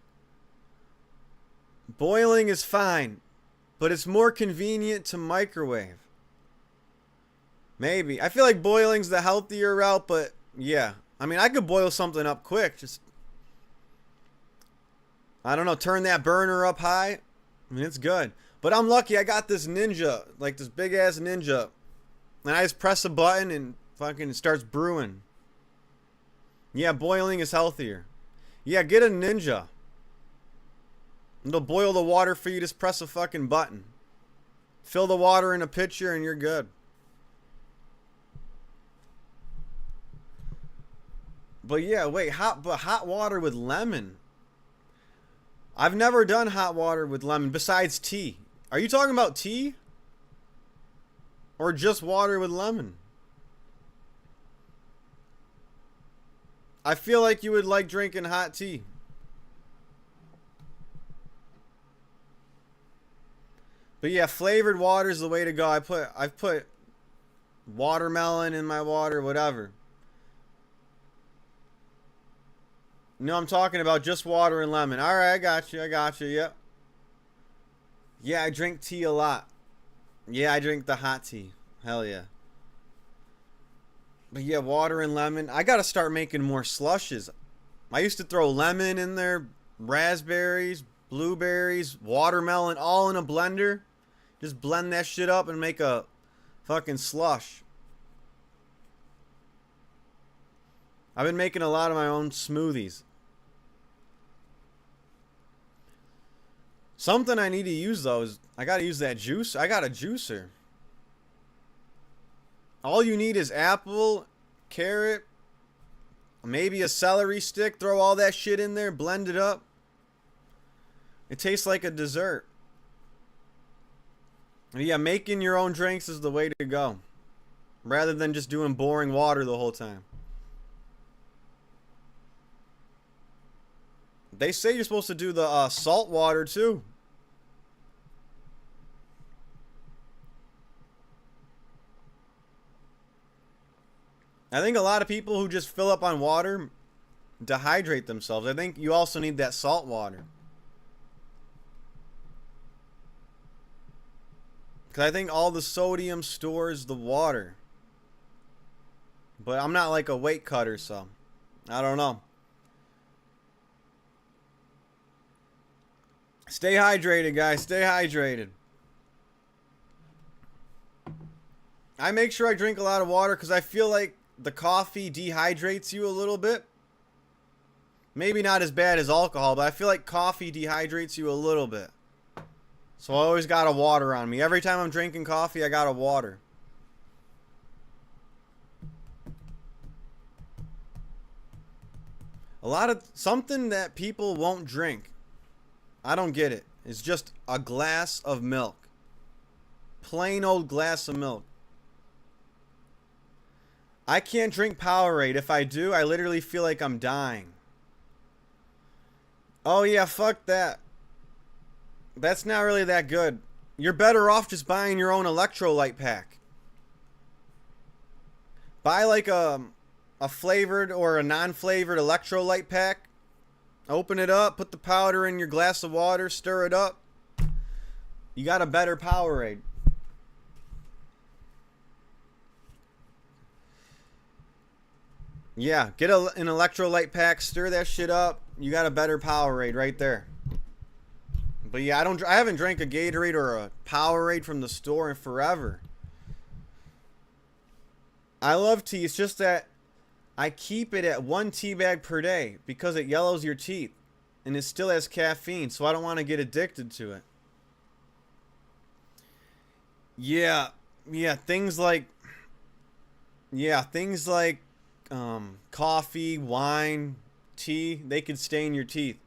Boiling is fine, but it's more convenient to microwave. Maybe. I feel like boiling's the healthier route, but yeah. I mean, I could boil something up quick. Just, I don't know, turn that burner up high. I mean, it's good. But I'm lucky I got this Ninja, like this big ass Ninja. And I just press a button and fucking it starts brewing. Yeah, boiling is healthier. Yeah, get a Ninja. It'll boil the water for you. Just press a fucking button. Fill the water in a pitcher and you're good. But yeah, wait, hot water with lemon. I've never done hot water with lemon besides tea. Are you talking about tea? Or just water with lemon? I feel like you would like drinking hot tea. But yeah, flavored water is the way to go. I've put watermelon in my water, whatever. No, I'm talking about just water and lemon. All right, I got you. Yep. Yeah, I drink tea a lot. Yeah, I drink the hot tea. Hell yeah. But yeah, water and lemon. I gotta start making more slushes. I used to throw lemon in there, raspberries, blueberries, watermelon, all in a blender. Just blend that shit up and make a fucking slush. I've been making a lot of my own smoothies. Something I need to use though is I gotta use that juice. I got a juicer. All you need is apple, carrot, maybe a celery stick. Throw all that shit in there, blend it up. It tastes like a dessert. Yeah, making your own drinks is the way to go. Rather than just doing boring water the whole time. They say you're supposed to do the salt water too. I think a lot of people who just fill up on water dehydrate themselves. I think you also need that salt water. Because I think all the sodium stores the water. But I'm not like a weight cutter, so I don't know. Stay hydrated, guys. Stay hydrated. I make sure I drink a lot of water because I feel like the coffee dehydrates you a little bit. Maybe not as bad as alcohol, but I feel like coffee dehydrates you a little bit. So I always got a water on me. Every time I'm drinking coffee, I got a water. Something that people won't drink. I don't get it. It's just a glass of milk. Plain old glass of milk. I can't drink Powerade. If I do, I literally feel like I'm dying. Oh yeah, fuck that. That's not really that good. You're better off just buying your own electrolyte pack. Buy like a flavored or a non-flavored electrolyte pack Open it up, put the powder in your glass of water, stir it up. You got a better Powerade. Yeah, get an electrolyte pack, stir that shit up. You got a better Powerade right there. But yeah, I haven't drank a Gatorade or a Powerade from the store in forever. I love tea. It's just that I keep it at 1 tea bag per day because it yellows your teeth and it still has caffeine, so I don't want to get addicted to it. Yeah, things like coffee, wine, tea, they could stain your teeth.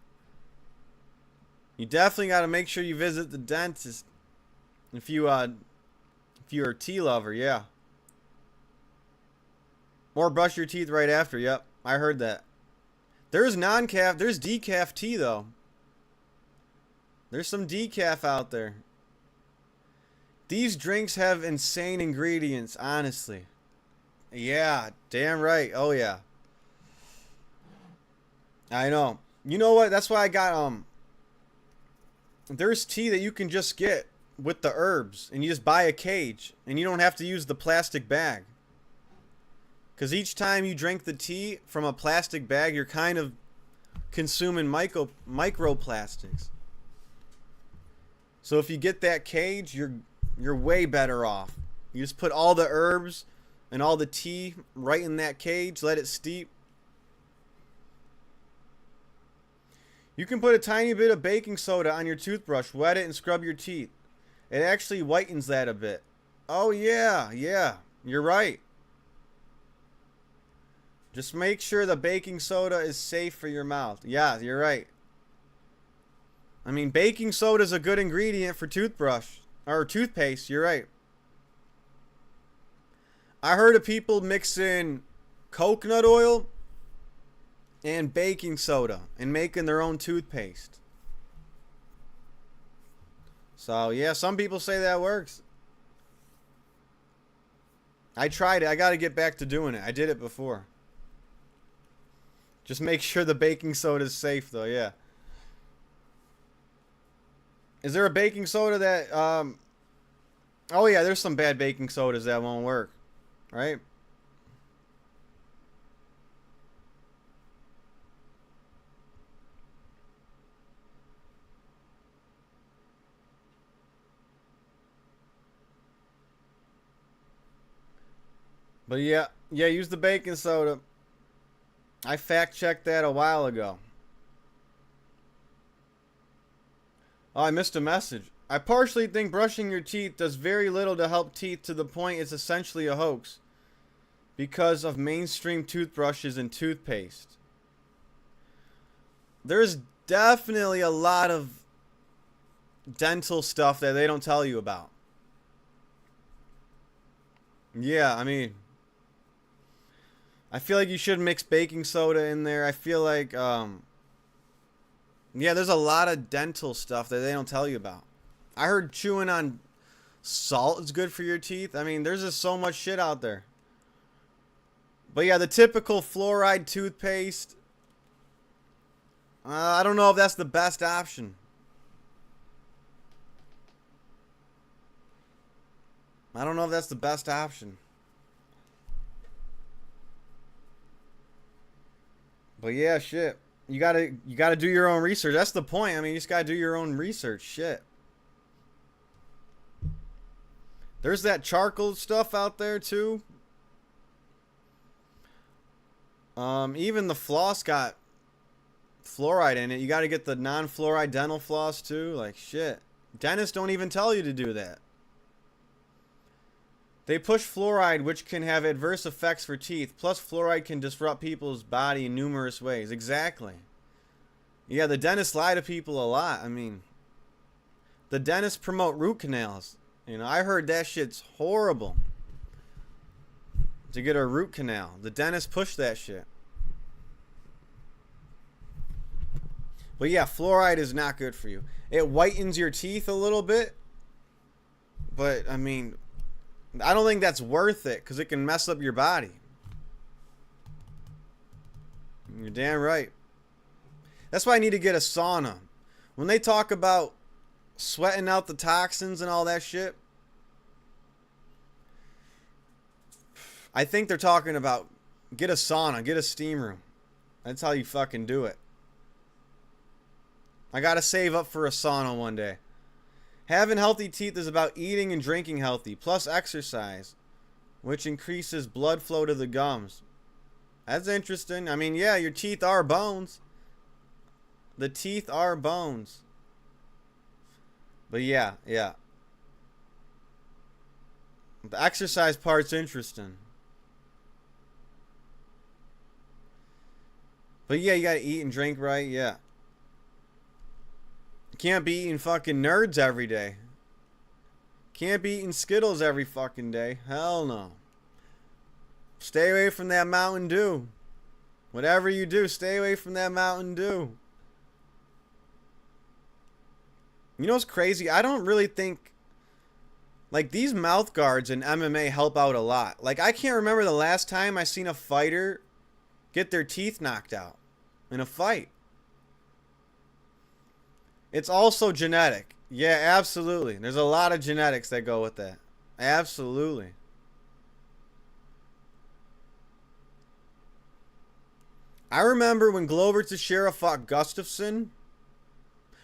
You definitely got to make sure you visit the dentist if you're a tea lover, yeah. Or brush your teeth right after. Yep, I heard that. There's decaf tea though. There's some decaf out there. These drinks have insane ingredients, honestly. Yeah, damn right. Oh yeah. I know. You know what? That's why I got there's tea that you can just get with the herbs and you just buy a cage and you don't have to use the plastic bag. Cuz each time you drink the tea from a plastic bag, you're kind of consuming microplastics. So if you get that cage, you're way better off. You just put all the herbs and all the tea right in that cage, let it steep. You can put a tiny bit of baking soda on your toothbrush, wet it, and scrub your teeth. It actually whitens that a bit. Oh yeah, you're right. Just make sure the baking soda is safe for your mouth. Yeah, you're right. I mean, baking soda is a good ingredient for toothbrush or toothpaste. You're right. I heard of people mixing coconut oil and baking soda and making their own toothpaste. So, yeah, some people say that works. I tried it. I got to get back to doing it. I did it before. Just make sure the baking soda is safe, though, yeah. Is there a baking soda that, oh, yeah, there's some bad baking sodas that won't work, right? But yeah, use the baking soda. I fact checked that a while ago. Oh, I missed a message. I partially think brushing your teeth does very little to help teeth to the point it's essentially a hoax because of mainstream toothbrushes and toothpaste. There's definitely a lot of dental stuff that they don't tell you about. Yeah, I mean, I feel like you should mix baking soda in there. I feel like, yeah, there's a lot of dental stuff that they don't tell you about. I heard chewing on salt is good for your teeth. I mean, there's just so much shit out there. But yeah, the typical fluoride toothpaste, I don't know if that's the best option. I don't know if that's the best option. But yeah, shit. You gotta do your own research. That's the point. I mean, you just gotta do your own research. Shit. There's that charcoal stuff out there too. Even the floss got fluoride in it. You gotta get the non-fluoride dental floss too. Like shit. Dentists don't even tell you to do that. They push fluoride, which can have adverse effects for teeth. Plus, fluoride can disrupt people's body in numerous ways. Exactly. Yeah, the dentists lie to people a lot. I mean, the dentists promote root canals. You know, I heard that shit's horrible. To get a root canal. The dentists push that shit. But yeah, fluoride is not good for you. It whitens your teeth a little bit. But, I mean, I don't think that's worth it because it can mess up your body. You're damn right. That's why I need to get a sauna. When they talk about sweating out the toxins and all that shit, I think they're talking about get a sauna, get a steam room. That's how you fucking do it. I gotta save up for a sauna one day. Having healthy teeth is about eating and drinking healthy, plus exercise, which increases blood flow to the gums. That's interesting. I mean, yeah, your teeth are bones. The teeth are bones. But yeah. The exercise part's interesting. But yeah, you gotta eat and drink right, yeah. You can't be eating fucking nerds every day. Can't be eating Skittles every fucking day. Hell no. Stay away from that Mountain Dew. Whatever you do, stay away from that Mountain Dew. You know what's crazy? I don't really think, like, these mouth guards in MMA help out a lot. Like, I can't remember the last time I seen a fighter get their teeth knocked out in a fight. It's also genetic. Yeah, absolutely. There's a lot of genetics that go with that. Absolutely. I remember when Glover Teixeira fought Gustafsson.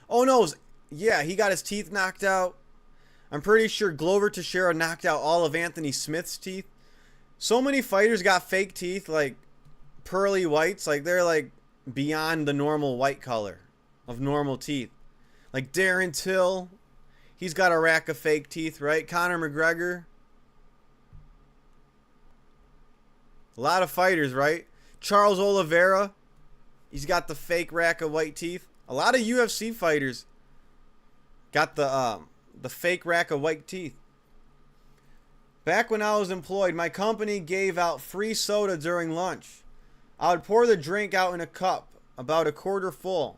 Oh no, yeah, he got his teeth knocked out. I'm pretty sure Glover Teixeira knocked out all of Anthony Smith's teeth. So many fighters got fake teeth, like pearly whites, like they're like beyond the normal white color of normal teeth. Like Darren Till, he's got a rack of fake teeth, right? Conor McGregor. A lot of fighters, right? Charles Oliveira, he's got the fake rack of white teeth. A lot of UFC fighters got the fake rack of white teeth. Back when I was employed, my company gave out free soda during lunch. I would pour the drink out in a cup, about a quarter full.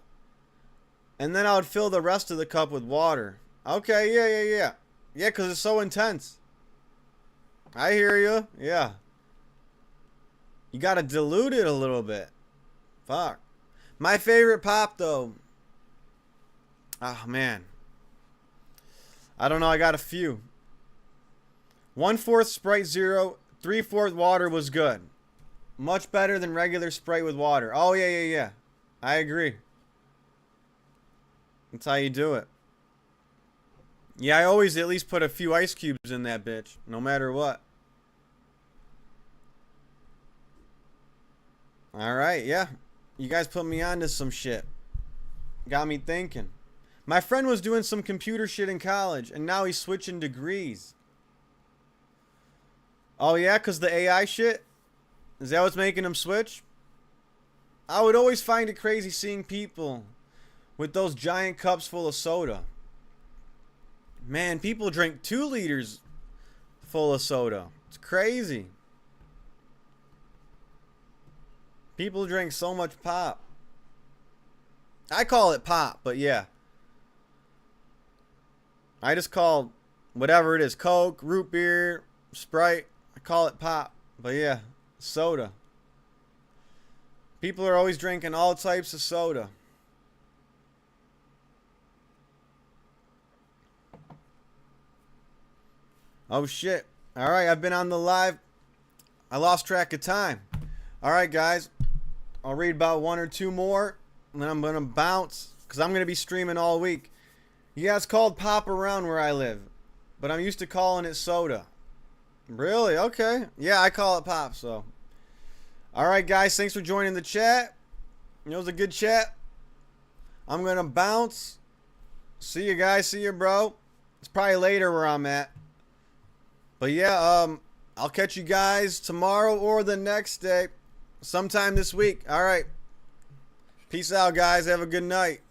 And then I would fill the rest of the cup with water. Okay, yeah. Yeah, because it's so intense. I hear you. Yeah. You got to dilute it a little bit. Fuck. My favorite pop, though. Oh, man. I don't know. I got a few. 1/4 Sprite Zero. 3/4 water was good. Much better than regular Sprite with water. Oh, yeah. I agree. That's how you do it. Yeah, I always at least put a few ice cubes in that bitch. No matter what. Alright, yeah. You guys put me onto some shit. Got me thinking. My friend was doing some computer shit in college, and now he's switching degrees. Oh yeah, because the AI shit? Is that what's making him switch? I would always find it crazy seeing people with those giant cups full of soda. Man, people drink 2 liters full of soda. It's crazy. People drink so much pop. I call it pop, but yeah. I just call whatever it is, Coke, root beer, Sprite. I call it pop, but yeah, soda. People are always drinking all types of soda. Oh shit. Alright, I've been on the live. I lost track of time. Alright guys. I'll read about 1 or 2 more. And then I'm going to bounce. Because I'm going to be streaming all week. Yeah, it's called pop around where I live. But I'm used to calling it soda. Really? Okay. Yeah, I call it pop, so. Alright guys, thanks for joining the chat. It was a good chat. I'm going to bounce. See you guys. See you, bro. It's probably later where I'm at. But yeah, I'll catch you guys tomorrow or the next day. Sometime this week. Alright. Peace out, guys. Have a good night.